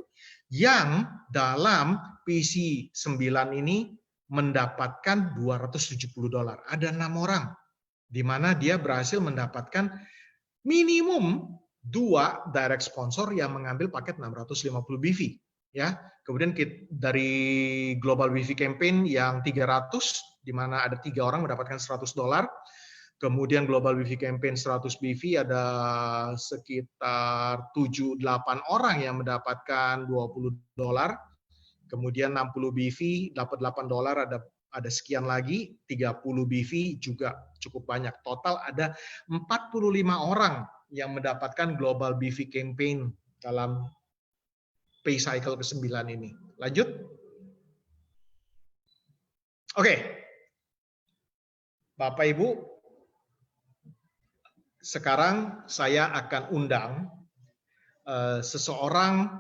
yang dalam PC 9 ini mendapatkan $270. Ada 6 orang di mana dia berhasil mendapatkan minimum 2 direct sponsor yang mengambil paket 650 BV ya. Kemudian dari Global BV Campaign yang 300 di mana ada 3 orang mendapatkan $100. Kemudian Global BV Campaign 100 BV ada sekitar 7-8 orang yang mendapatkan $20. Kemudian 60 BV dapat $8, ada sekian lagi, 30 BV juga cukup banyak. Total ada 45 orang yang mendapatkan Global BV Campaign dalam pay cycle ke-9 ini. Lanjut. Oke. Bapak Ibu, sekarang saya akan undang seseorang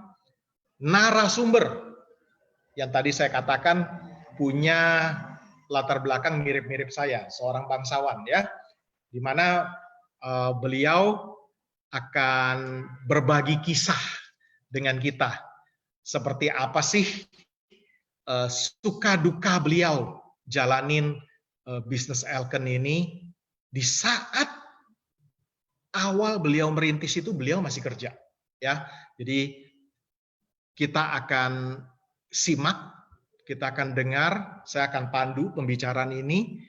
narasumber yang tadi saya katakan punya latar belakang mirip-mirip saya, seorang bangsawan ya, di mana beliau akan berbagi kisah dengan kita. Seperti apa sih suka duka beliau jalanin bisnis Elken ini di saat awal beliau merintis itu beliau masih kerja, ya. Jadi kita akan simak, kita akan dengar, saya akan pandu pembicaraan ini.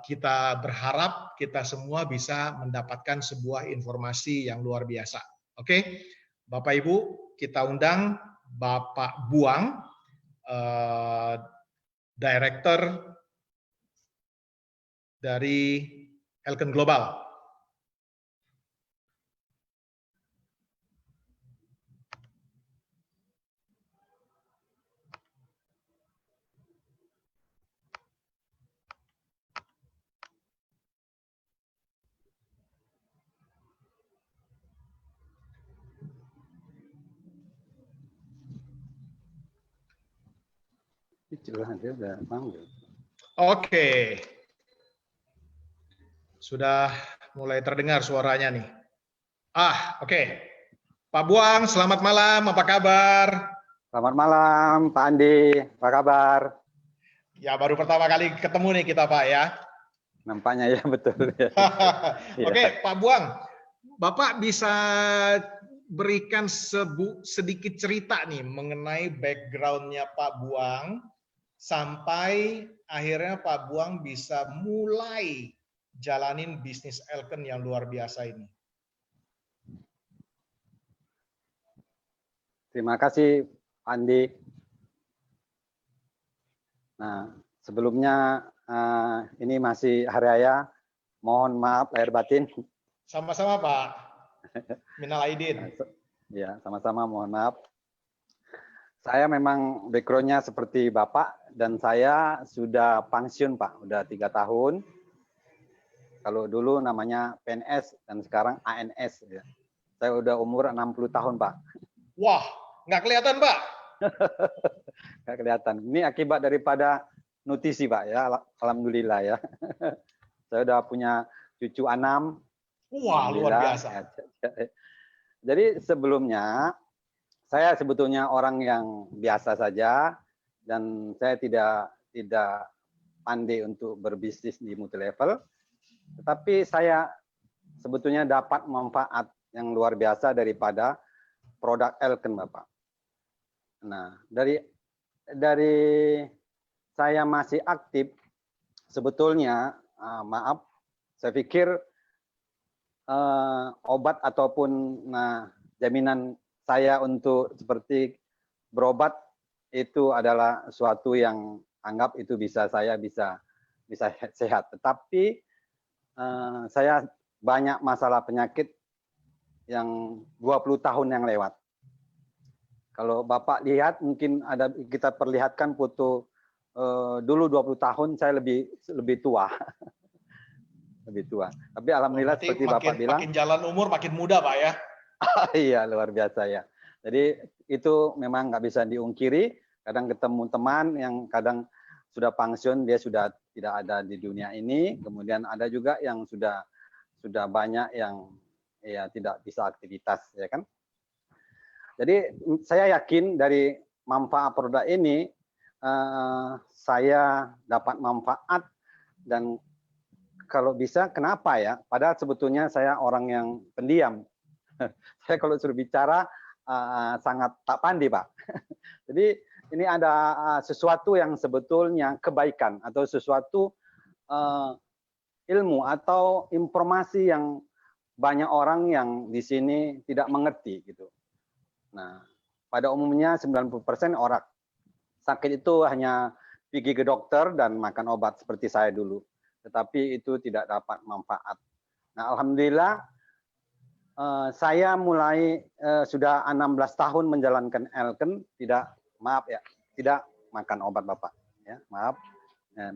Kita berharap kita semua bisa mendapatkan sebuah informasi yang luar biasa. Oke, Bapak Ibu, kita undang Bapak Buang, Director dari Elken Global. Oke, sudah mulai terdengar suaranya nih. Oke. Pak Buang, selamat malam, apa kabar? Selamat malam, Pak Andi, apa kabar? Ya, baru pertama kali ketemu nih kita, Pak, ya. Nampaknya ya, betul. Oke, Pak Buang, Bapak bisa berikan sedikit cerita nih mengenai background-nya Pak Buang sampai akhirnya Pak Buang bisa mulai jalanin bisnis Elken yang luar biasa ini. Terima kasih, Pak Andi. Nah, sebelumnya ini masih hari raya, mohon maaf lahir batin. Sama-sama, Pak. Minal aidin. Ya, sama-sama mohon maaf. Saya memang background-nya seperti Bapak dan saya sudah pensiun, Pak, udah 3 tahun. Kalau dulu namanya PNS dan sekarang ANS. Ya. Saya udah umur 60 tahun, Pak. Wah, nggak kelihatan, Pak. Nggak kelihatan. Ini akibat daripada nutrisi, Pak, ya. Alhamdulillah ya. Saya udah punya cucu 6. Wah, luar biasa. Jadi sebelumnya saya sebetulnya orang yang biasa saja dan saya tidak pandai untuk berbisnis di multi level. Tetapi saya sebetulnya dapat manfaat yang luar biasa daripada produk Elken, Bapak. Nah, dari saya masih aktif, sebetulnya, maaf, saya pikir obat ataupun jaminan saya untuk seperti berobat itu adalah suatu yang anggap itu saya bisa sehat. Tetapi saya banyak masalah penyakit yang 20 tahun yang lewat. Kalau Bapak lihat, mungkin ada kita perlihatkan foto dulu 20 tahun saya lebih tua. Lebih tua. Tapi alhamdulillah seperti Bapak bilang. Makin jalan umur makin muda, Pak, ya. Iya, luar biasa ya. Jadi itu memang nggak bisa diungkiri. Kadang ketemu teman yang kadang sudah pensiun, dia sudah tidak ada di dunia ini. Kemudian ada juga yang sudah banyak yang ya tidak bisa aktivitas, ya kan. Jadi saya yakin dari manfaat produk ini saya dapat manfaat dan kalau bisa kenapa ya? Padahal sebetulnya saya orang yang pendiam. Saya kalau suruh bicara sangat tak pandai, Pak. Jadi ini ada sesuatu yang sebetulnya kebaikan atau sesuatu ilmu atau informasi yang banyak orang yang di sini tidak mengerti gitu. Nah, pada umumnya 90% orang sakit itu hanya pergi ke dokter dan makan obat seperti saya dulu. Tetapi itu tidak dapat manfaat. Nah, alhamdulillah saya mulai sudah 16 tahun menjalankan Elken, tidak makan obat, Bapak. Ya, maaf,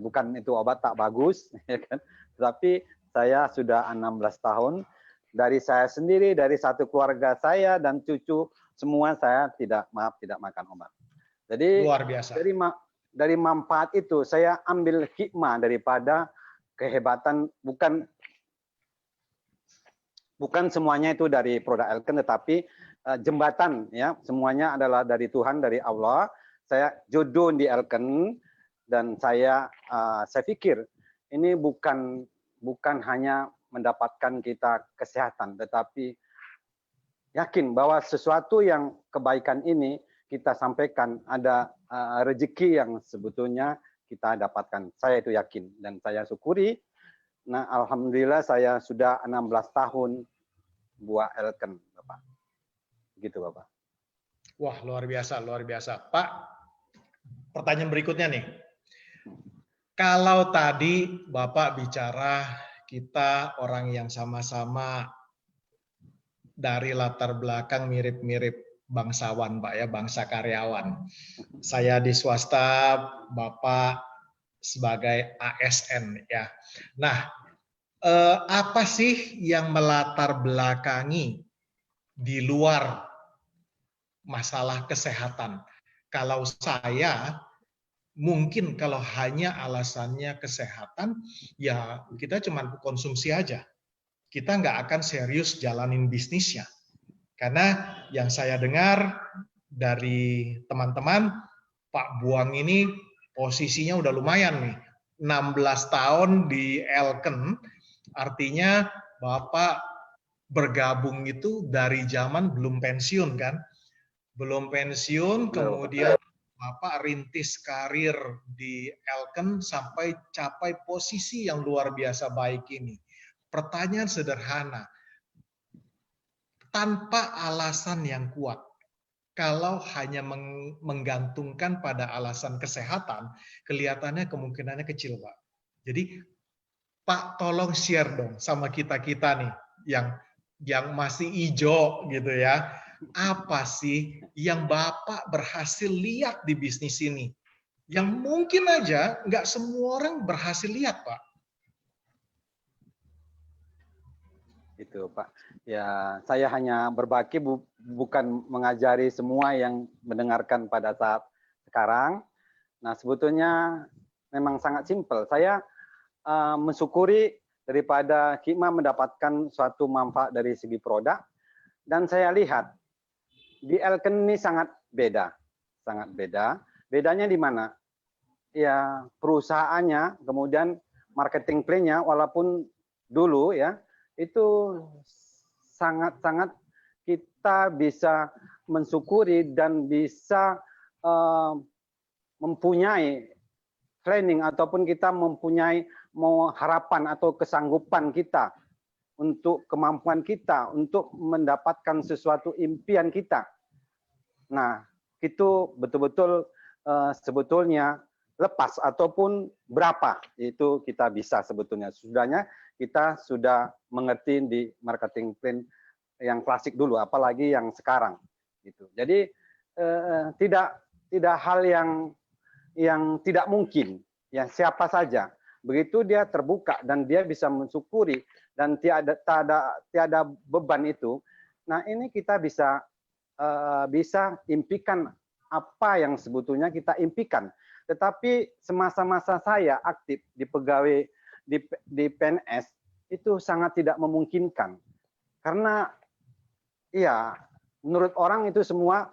bukan itu obat tak bagus, ya kan? Tetapi saya sudah 16 tahun dari saya sendiri, dari satu keluarga saya dan cucu semua saya tidak makan obat. Jadi luar biasa. Dari manfaat itu saya ambil hikmah daripada kehebatan, bukan semuanya itu dari produk Elken, tetapi jembatan ya, semuanya adalah dari Tuhan, dari Allah. Saya jodoh di Elken Dan saya pikir ini bukan hanya mendapatkan kita kesehatan, tetapi yakin bahwa sesuatu yang kebaikan ini kita sampaikan, ada rezeki yang sebetulnya kita dapatkan. Saya itu yakin dan saya syukuri. Nah, alhamdulillah saya sudah 16 tahun buah Elken, Bapak. Gitu, Bapak. Wah, luar biasa, luar biasa. Pak, pertanyaan berikutnya nih. Kalau tadi Bapak bicara kita orang yang sama-sama dari latar belakang mirip-mirip bangsawan, Pak ya, bangsa karyawan. Saya di swasta, Bapak sebagai ASN ya. Nah, apa sih yang melatar belakangi di luar masalah kesehatan? Kalau saya mungkin kalau hanya alasannya kesehatan, ya kita cuma konsumsi aja. Kita nggak akan serius jalanin bisnisnya. Karena yang saya dengar dari teman-teman, Pak Buang ini posisinya udah lumayan nih. 16 tahun di Elken, artinya Bapak bergabung itu dari zaman belum pensiun kan? Belum pensiun, kemudian Bapak rintis karir di Elken sampai capai posisi yang luar biasa baik ini. Pertanyaan sederhana, tanpa alasan yang kuat, kalau hanya menggantungkan pada alasan kesehatan, kelihatannya kemungkinannya kecil, Pak. Jadi, Pak tolong share dong sama kita-kita nih, yang masih hijau gitu ya. Apa sih yang Bapak berhasil lihat di bisnis ini? Yang mungkin aja nggak semua orang berhasil lihat, Pak. Itu Pak. Ya, saya hanya berbagi, bukan mengajari semua yang mendengarkan pada saat sekarang. Nah, sebetulnya memang sangat simpel. Saya mensyukuri daripada Hikmah mendapatkan suatu manfaat dari segi produk, dan saya lihat di Elken ini sangat beda. Sangat beda. Bedanya di mana? Ya, perusahaannya, kemudian marketing plan-nya, walaupun dulu ya, itu sangat-sangat kita bisa mensyukuri dan bisa mempunyai planning ataupun kita mempunyai harapan atau kesanggupan kita untuk kemampuan kita untuk mendapatkan sesuatu impian kita. Nah, itu betul-betul sebetulnya lepas ataupun berapa itu kita bisa sebetulnya. Sudahnya kita sudah mengerti di marketing plan yang klasik dulu, apalagi yang sekarang gitu. Jadi tidak hal yang tidak mungkin, ya siapa saja begitu dia terbuka dan dia bisa mensyukuri dan tiada beban itu. Nah, ini kita bisa impikan apa yang sebetulnya kita impikan. Tetapi semasa-masa saya aktif di pegawai di PNS itu sangat tidak memungkinkan. Karena ya menurut orang itu semua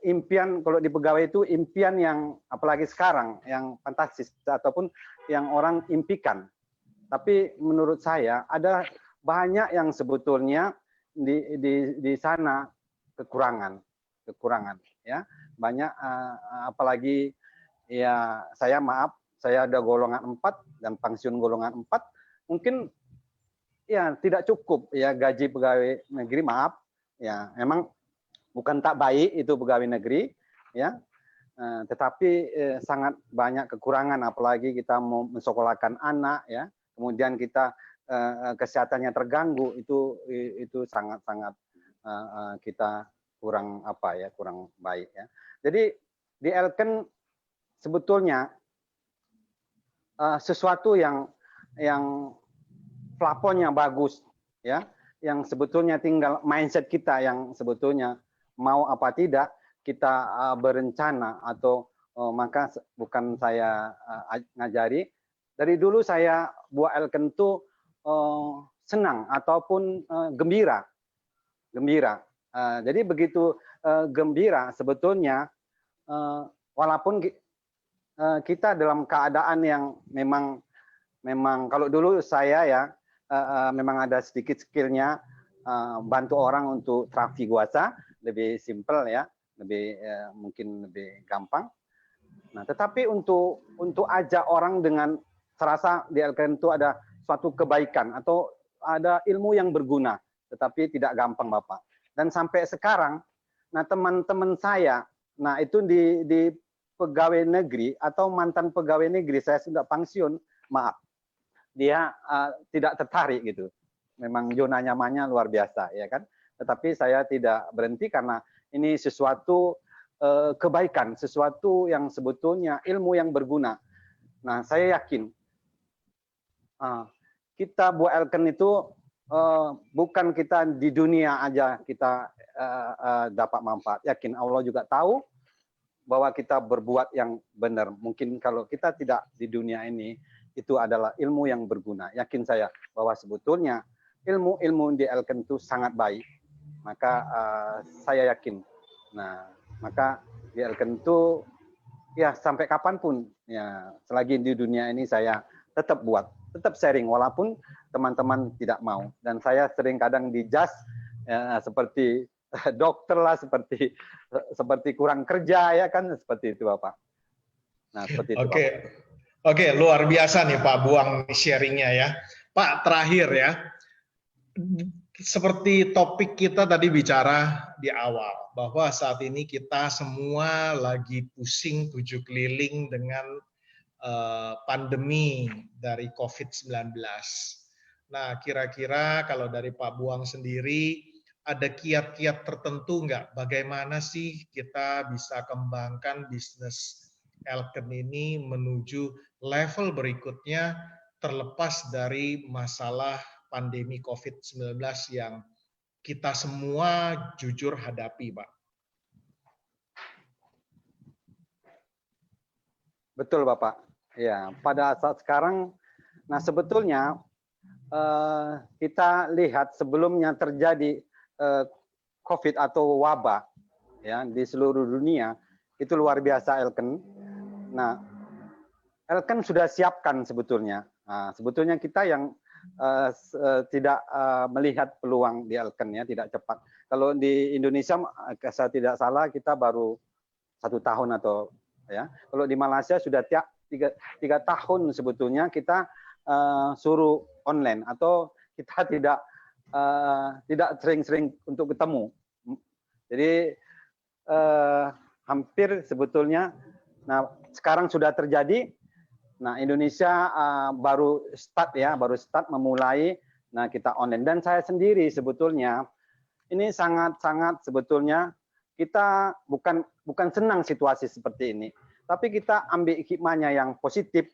impian, kalau di pegawai itu impian yang apalagi sekarang yang fantastis ataupun yang orang impikan. Tapi menurut saya ada banyak yang sebetulnya di sana kekurangan ya. Banyak apalagi ya saya ada golongan 4 dan pensiun golongan 4, mungkin ya tidak cukup ya gaji pegawai negeri, maaf ya, memang bukan tak baik itu pegawai negeri ya, tetapi sangat banyak kekurangan, apalagi kita mau mensekolahkan anak ya, kemudian kita kesehatannya terganggu, itu sangat-sangat kita kurang kurang baik ya. Jadi di Elken sebetulnya sesuatu yang plafonnya bagus ya, yang sebetulnya tinggal mindset kita yang sebetulnya mau apa tidak kita berencana atau maka bukan saya ngajari. Dari dulu saya buat Elken itu senang ataupun gembira. Jadi begitu gembira sebetulnya walaupun kita dalam keadaan yang memang kalau dulu saya ya memang ada sedikit skillnya bantu orang untuk trafik kuasa, lebih simple ya, lebih mungkin lebih gampang. Nah, tetapi untuk ajak orang dengan serasa di Elken itu ada suatu kebaikan atau ada ilmu yang berguna, tetapi tidak gampang Bapak. Dan sampai sekarang, nah teman-teman saya, nah itu di pegawai negeri atau mantan pegawai negeri, saya sudah pensiun, maaf, dia tidak tertarik gitu. Memang zona nyamannya luar biasa, ya kan. Tetapi saya tidak berhenti karena ini sesuatu kebaikan, sesuatu yang sebetulnya ilmu yang berguna. Nah, saya yakin kita buat Elken itu bukan kita di dunia aja kita dapat manfaat. Yakin Allah juga tahu bahwa kita berbuat yang benar. Mungkin kalau kita tidak di dunia ini, itu adalah ilmu yang berguna. Yakin saya bahwa sebetulnya ilmu-ilmu di Elken itu sangat baik. Maka saya yakin. Nah, maka di Elken itu ya sampai kapanpun ya selagi di dunia ini saya tetap buat, tetap sharing walaupun teman-teman tidak mau. Dan saya sering kadang dijas ya, seperti dokter lah, seperti kurang kerja ya kan, seperti itu Bapak. Nah, seperti itu. Oke. Oke, luar biasa nih Pak Buang sharingnya ya. Pak, terakhir ya. Seperti topik kita tadi bicara di awal, bahwa saat ini kita semua lagi pusing tujuh keliling dengan pandemi dari COVID-19. Nah, kira-kira kalau dari Pak Buang sendiri, ada kiat-kiat tertentu nggak? Bagaimana sih kita bisa kembangkan bisnis Elken ini menuju level berikutnya terlepas dari masalah pandemi COVID-19 yang kita semua jujur hadapi, Pak. Betul Bapak. Ya, pada saat sekarang, nah sebetulnya kita lihat sebelumnya terjadi COVID atau wabah ya di seluruh dunia, itu luar biasa Elken. Nah, Elken sudah siapkan sebetulnya. Nah, sebetulnya kita yang tidak melihat peluang di Elken ya, tidak cepat. Kalau di Indonesia, saya tidak salah kita baru 1 tahun atau ya. Kalau di Malaysia sudah 3 tahun sebetulnya kita suruh online atau kita tidak sering-sering untuk ketemu. Jadi hampir sebetulnya, nah sekarang sudah terjadi. Nah Indonesia baru start memulai. Nah kita online, dan saya sendiri sebetulnya ini sangat sebetulnya kita bukan senang situasi seperti ini, tapi kita ambil hikmahnya yang positif.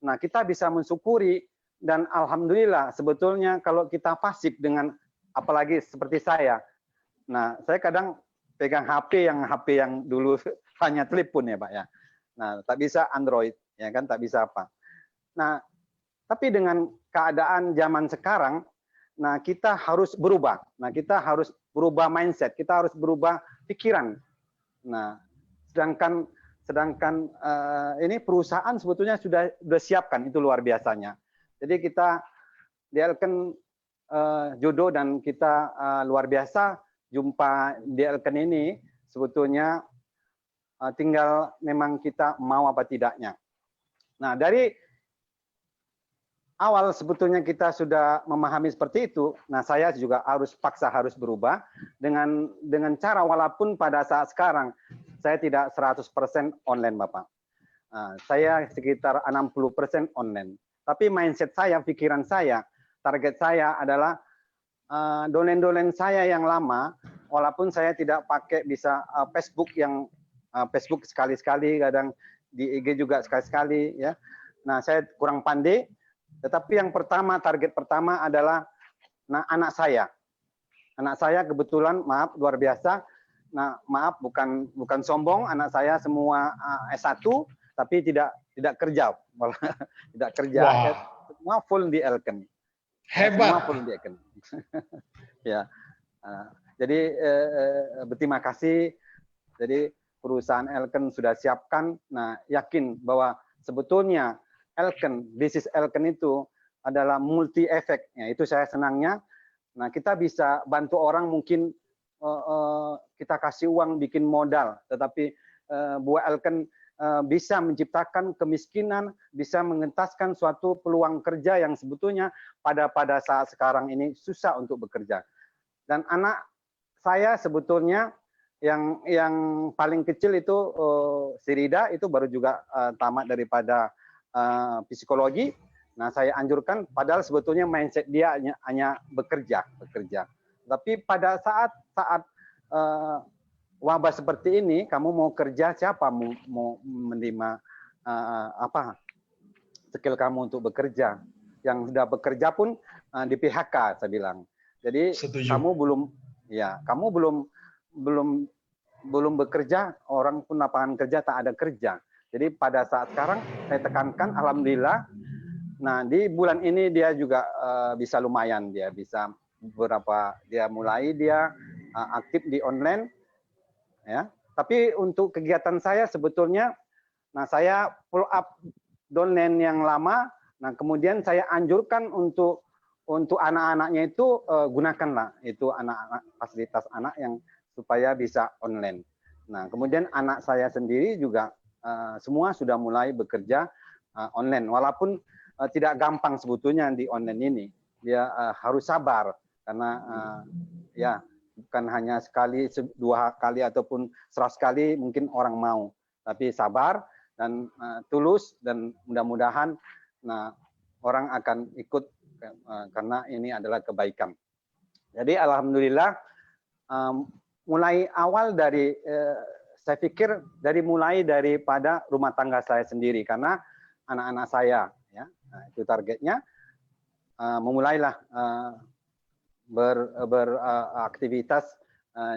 Nah kita bisa mensyukuri, dan alhamdulillah sebetulnya kalau kita fasik dengan apalagi seperti saya. Nah saya kadang pegang HP yang dulu hanya telepon ya Pak ya. Nah tak bisa Android ya kan, tak bisa apa. Nah tapi dengan keadaan zaman sekarang, nah kita harus berubah. Nah kita harus berubah mindset, kita harus berubah pikiran. Nah sedangkan ini perusahaan sebetulnya sudah siapkan, itu luar biasanya. Jadi kita di Elken jodoh, dan kita luar biasa jumpa di Elken ini sebetulnya tinggal memang kita mau apa tidaknya. Nah dari awal sebetulnya kita sudah memahami seperti itu. Nah saya juga harus berubah dengan cara, walaupun pada saat sekarang saya tidak 100% online Bapak. Saya sekitar 60% online. Tapi mindset saya, pikiran saya, target saya adalah dolen-dolen saya yang lama, walaupun saya tidak pakai bisa Facebook Facebook sekali-sekali, kadang di IG juga sekali-sekali ya. Nah saya kurang pandai. Tetapi yang pertama, target pertama adalah anak saya. Anak saya kebetulan, maaf, luar biasa. Nah, maaf, bukan sombong, anak saya semua S1, tapi tidak kerja. Tidak kerja. Wow. Semua full di Elken. Hebat. Semua full di Elken. Ya. Jadi berterima kasih. Jadi perusahaan Elken sudah siapkan. Nah, yakin bahwa sebetulnya bisnis Elken itu adalah multi efek. Ya, itu saya senangnya. Nah, kita bisa bantu orang, mungkin kita kasih uang bikin modal, tetapi buah Elken bisa menciptakan kemiskinan, bisa mengentaskan suatu peluang kerja yang sebetulnya pada saat sekarang ini susah untuk bekerja. Dan anak saya sebetulnya yang paling kecil itu si Rida itu baru juga tamat daripada psikologi. Nah, saya anjurkan, padahal sebetulnya mindset dia hanya bekerja. Tapi pada saat wabah seperti ini, kamu mau kerja, siapa mau menerima skill kamu untuk bekerja? Yang sudah bekerja pun di PHK, saya bilang. Jadi Setuju. kamu belum bekerja, orang pun lapangan kerja tak ada kerja. Jadi pada saat sekarang saya tekankan, alhamdulillah. Nah, di bulan ini dia juga bisa lumayan, dia bisa mulai aktif di online. Ya, tapi untuk kegiatan saya sebetulnya, nah saya pull up downline yang lama, nah kemudian saya anjurkan untuk anak-anaknya itu gunakanlah itu anak-anak fasilitas anak yang supaya bisa online. Nah kemudian anak saya sendiri juga semua sudah mulai bekerja online, walaupun tidak gampang sebetulnya di online ini, dia harus sabar karena ya. Bukan hanya sekali, 2 kali, ataupun 100 kali mungkin orang mau. Tapi sabar dan tulus, dan mudah-mudahan orang akan ikut karena ini adalah kebaikan. Jadi alhamdulillah mulai awal dari, saya pikir mulai daripada rumah tangga saya sendiri, karena anak-anak saya, ya, itu targetnya, memulailah beraktivitas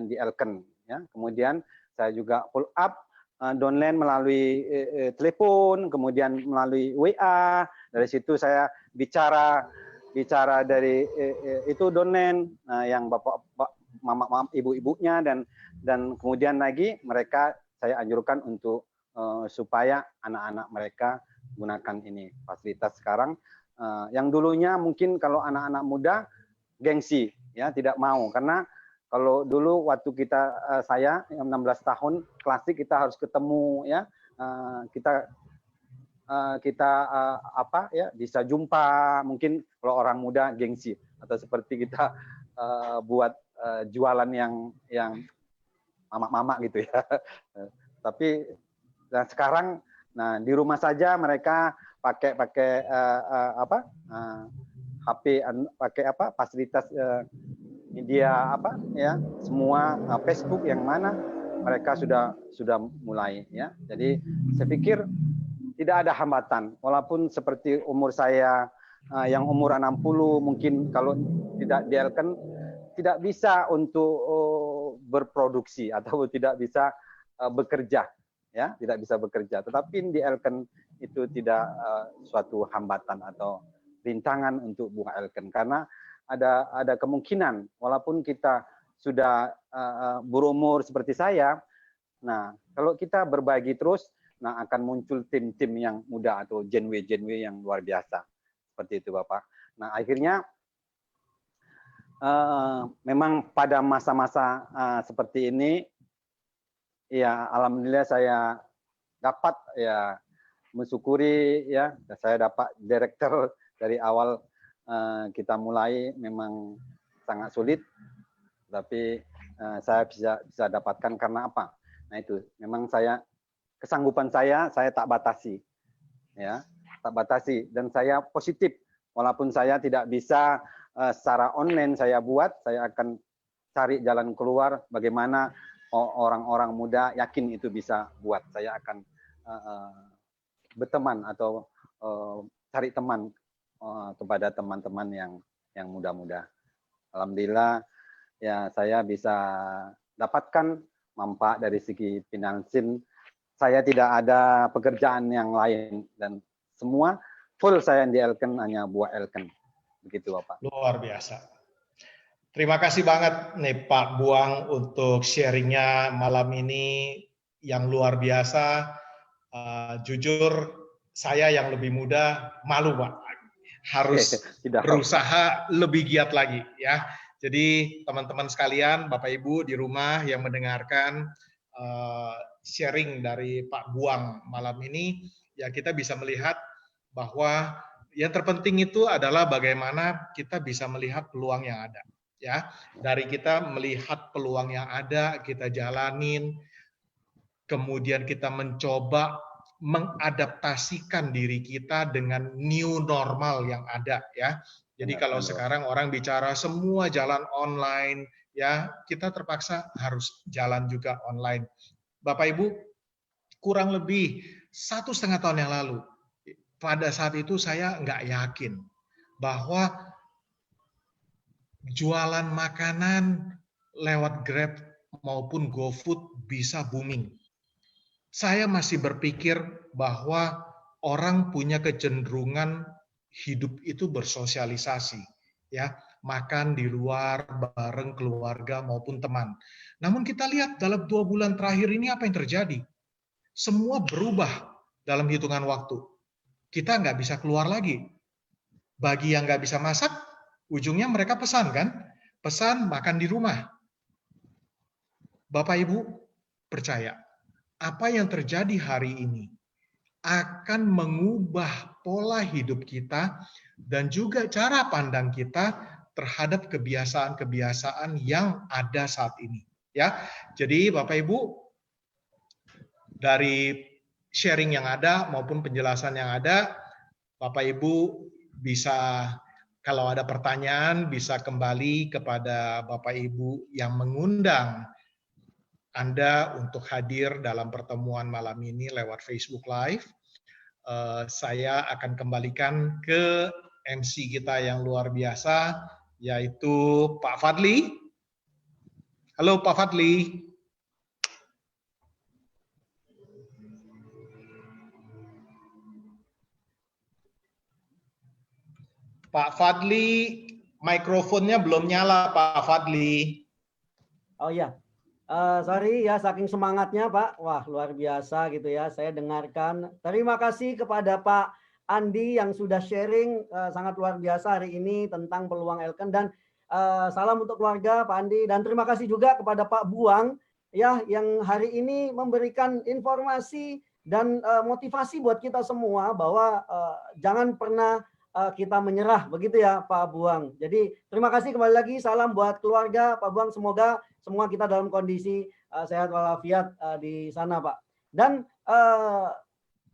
di Elken, ya. Kemudian saya juga follow up downline melalui telepon, kemudian melalui WA. Dari situ saya bicara dari itu downline yang bapak mama ibu-ibunya, dan kemudian lagi mereka saya anjurkan untuk supaya anak-anak mereka gunakan ini fasilitas sekarang yang dulunya mungkin kalau anak-anak muda gengsi, ya, tidak mau, karena kalau dulu waktu saya yang 16 tahun klasik, kita harus ketemu, ya, kita bisa jumpa, mungkin kalau orang muda gengsi, atau seperti kita buat jualan yang mama-mama gitu, ya. Tapi sekarang, nah di rumah saja mereka pakai HP, pakai fasilitas media semua Facebook yang mana mereka sudah mulai, ya. Jadi saya pikir tidak ada hambatan, walaupun seperti umur saya yang umur 60 mungkin kalau tidak di Elken tidak bisa untuk berproduksi atau tidak bisa bekerja, ya, tidak bisa bekerja. Tetapi di Elken itu tidak suatu hambatan atau rintangan untuk bunga Elken, karena ada kemungkinan walaupun kita sudah berumur seperti saya, nah kalau kita berbagi terus, nah akan muncul tim-tim yang muda atau genre yang luar biasa seperti itu, Bapak. Nah akhirnya memang pada masa-masa seperti ini, ya alhamdulillah saya dapat, ya, mensyukuri, ya, saya dapat direktur. Dari awal kita mulai memang sangat sulit, tapi saya bisa dapatkan karena apa? Nah itu memang kesanggupan saya tak batasi, ya, tak batasi, dan saya positif, walaupun saya tidak bisa secara online saya akan cari jalan keluar bagaimana orang-orang muda yakin itu bisa buat. Saya akan berteman atau cari teman kepada teman-teman yang muda-muda. Alhamdulillah, ya saya bisa dapatkan manfaat dari segi finansial. Saya tidak ada pekerjaan yang lain, dan semua full saya di Elken, hanya buah Elken. Begitu, Bapak. Luar biasa. Terima kasih banget nih Pak Buang untuk sharingnya malam ini. yang luar biasa. Jujur saya yang lebih muda malu Pak, harus berusaha lebih giat lagi ya. Jadi teman-teman sekalian, Bapak Ibu di rumah yang mendengarkan sharing dari Pak Buang malam ini, ya kita bisa melihat bahwa yang terpenting itu adalah bagaimana kita bisa melihat peluang yang ada. Ya, dari kita melihat peluang yang ada, kita jalanin, kemudian kita mencoba mengadaptasikan diri kita dengan new normal yang ada ya. Jadi kalau sekarang orang bicara semua jalan online ya, kita terpaksa harus jalan juga online. Bapak Ibu, kurang lebih 1,5 tahun yang lalu, pada saat itu saya nggak yakin bahwa jualan makanan lewat Grab maupun GoFood bisa booming. Saya masih berpikir bahwa orang punya kecenderungan hidup itu bersosialisasi, ya, makan di luar bareng keluarga maupun teman. Namun kita lihat dalam 2 bulan terakhir ini apa yang terjadi? Semua berubah dalam hitungan waktu. Kita nggak bisa keluar lagi. Bagi yang nggak bisa masak, ujungnya mereka pesan kan? Pesan makan di rumah. Bapak Ibu percaya, apa yang terjadi hari ini akan mengubah pola hidup kita dan juga cara pandang kita terhadap kebiasaan-kebiasaan yang ada saat ini. Ya, jadi Bapak Ibu dari sharing yang ada maupun penjelasan yang ada, Bapak Ibu bisa kalau ada pertanyaan bisa kembali kepada Bapak Ibu yang mengundang Anda untuk hadir dalam pertemuan malam ini lewat Facebook Live. Saya akan kembalikan ke MC kita yang luar biasa, yaitu Pak Fadli. Halo Pak Fadli. Pak Fadli, mikrofonnya belum nyala Pak Fadli. Oh iya. Sorry ya, saking semangatnya Pak. Wah, luar biasa gitu ya. Saya dengarkan. Terima kasih kepada Pak Andi yang sudah sharing sangat luar biasa hari ini tentang peluang Elken. Dan salam untuk keluarga Pak Andi. Dan terima kasih juga kepada Pak Buang ya yang hari ini memberikan informasi dan motivasi buat kita semua bahwa jangan pernah kita menyerah, begitu ya Pak Buang. Jadi terima kasih kembali lagi, salam buat keluarga Pak Buang, semoga semua kita dalam kondisi sehat walafiat di sana Pak. Dan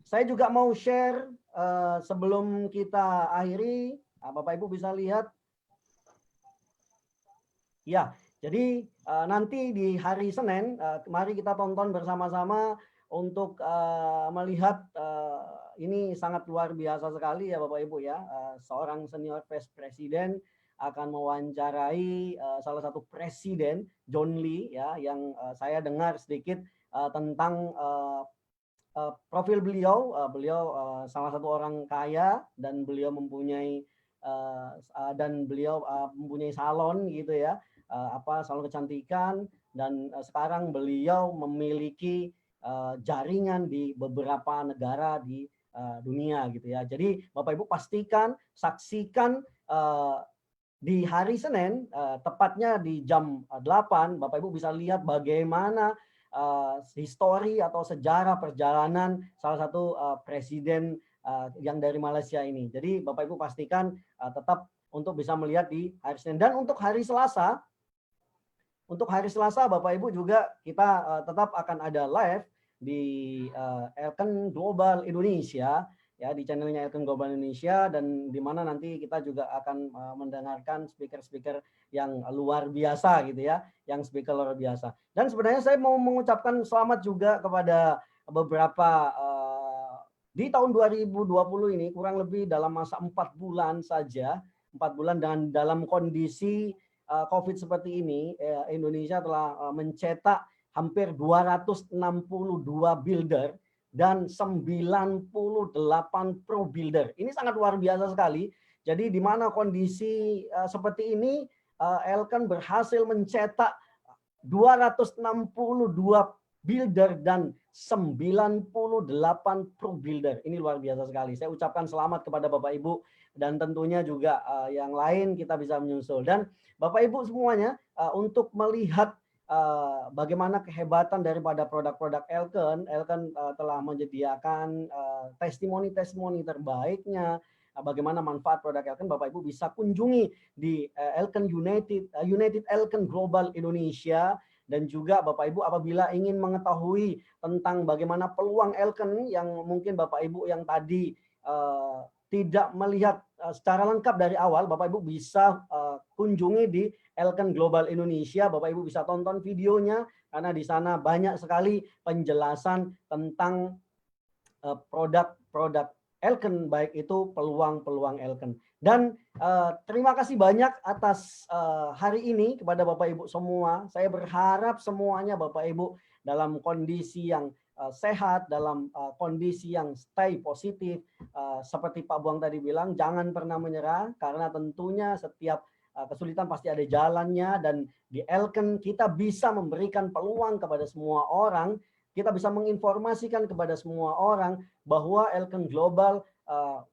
saya juga mau share sebelum kita akhiri, Bapak Ibu bisa lihat. Ya, jadi nanti di hari Senin, mari kita tonton bersama-sama untuk melihat ini sangat luar biasa sekali ya Bapak Ibu ya. Seorang senior vice president akan mewawancarai salah satu presiden, John Lee ya, yang saya dengar sedikit tentang profil beliau. Beliau salah satu orang kaya dan beliau mempunyai mempunyai salon gitu ya, salon kecantikan, dan sekarang beliau memiliki jaringan di beberapa negara di dunia gitu ya. Jadi Bapak Ibu pastikan saksikan di hari Senin, tepatnya di jam 8, Bapak Ibu bisa lihat bagaimana histori atau sejarah perjalanan salah satu presiden yang dari Malaysia ini. Jadi Bapak Ibu pastikan tetap untuk bisa melihat di hari Senin. Dan untuk hari Selasa, Bapak Ibu juga kita tetap akan ada live di Elken Global Indonesia ya, di channelnya Elken Global Indonesia, dan di mana nanti kita juga akan mendengarkan speaker-speaker yang luar biasa gitu ya, yang speaker luar biasa. Dan sebenarnya saya mau mengucapkan selamat juga kepada beberapa di tahun 2020 ini, kurang lebih dalam masa 4 bulan saja, 4 bulan dengan dalam kondisi COVID seperti ini, Indonesia telah mencetak hampir 262 builder dan 98 pro builder. Ini sangat luar biasa sekali. Jadi di mana kondisi seperti ini, Elken berhasil mencetak 262 builder dan 98 pro builder. Ini luar biasa sekali. Saya ucapkan selamat kepada Bapak Ibu dan tentunya juga yang lain kita bisa menyusul. Dan Bapak Ibu semuanya untuk melihat bagaimana kehebatan daripada produk-produk Elken telah menyediakan testimoni-testimoni terbaiknya. Bagaimana manfaat produk Elken, Bapak Ibu bisa kunjungi di Elken United Elken Global Indonesia. Dan juga Bapak Ibu apabila ingin mengetahui tentang bagaimana peluang Elken yang mungkin Bapak Ibu yang tadi tidak melihat secara lengkap dari awal, Bapak Ibu bisa kunjungi di Elken Global Indonesia. Bapak Ibu bisa tonton videonya karena di sana banyak sekali penjelasan tentang produk-produk Elken, baik itu peluang-peluang Elken. Dan terima kasih banyak atas hari ini kepada Bapak Ibu semua. Saya berharap semuanya Bapak Ibu dalam kondisi yang sehat, dalam kondisi yang stay positif. Seperti Pak Buang tadi bilang, jangan pernah menyerah karena tentunya setiap kesulitan pasti ada jalannya, dan di Elken kita bisa memberikan peluang kepada semua orang. Kita bisa menginformasikan kepada semua orang bahwa Elken Global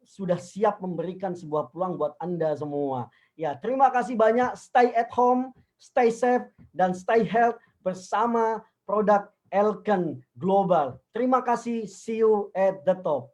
sudah siap memberikan sebuah peluang buat Anda semua. Ya, terima kasih banyak. Stay at home, stay safe, dan stay health bersama produk Elken Global. Terima kasih. See you at the top.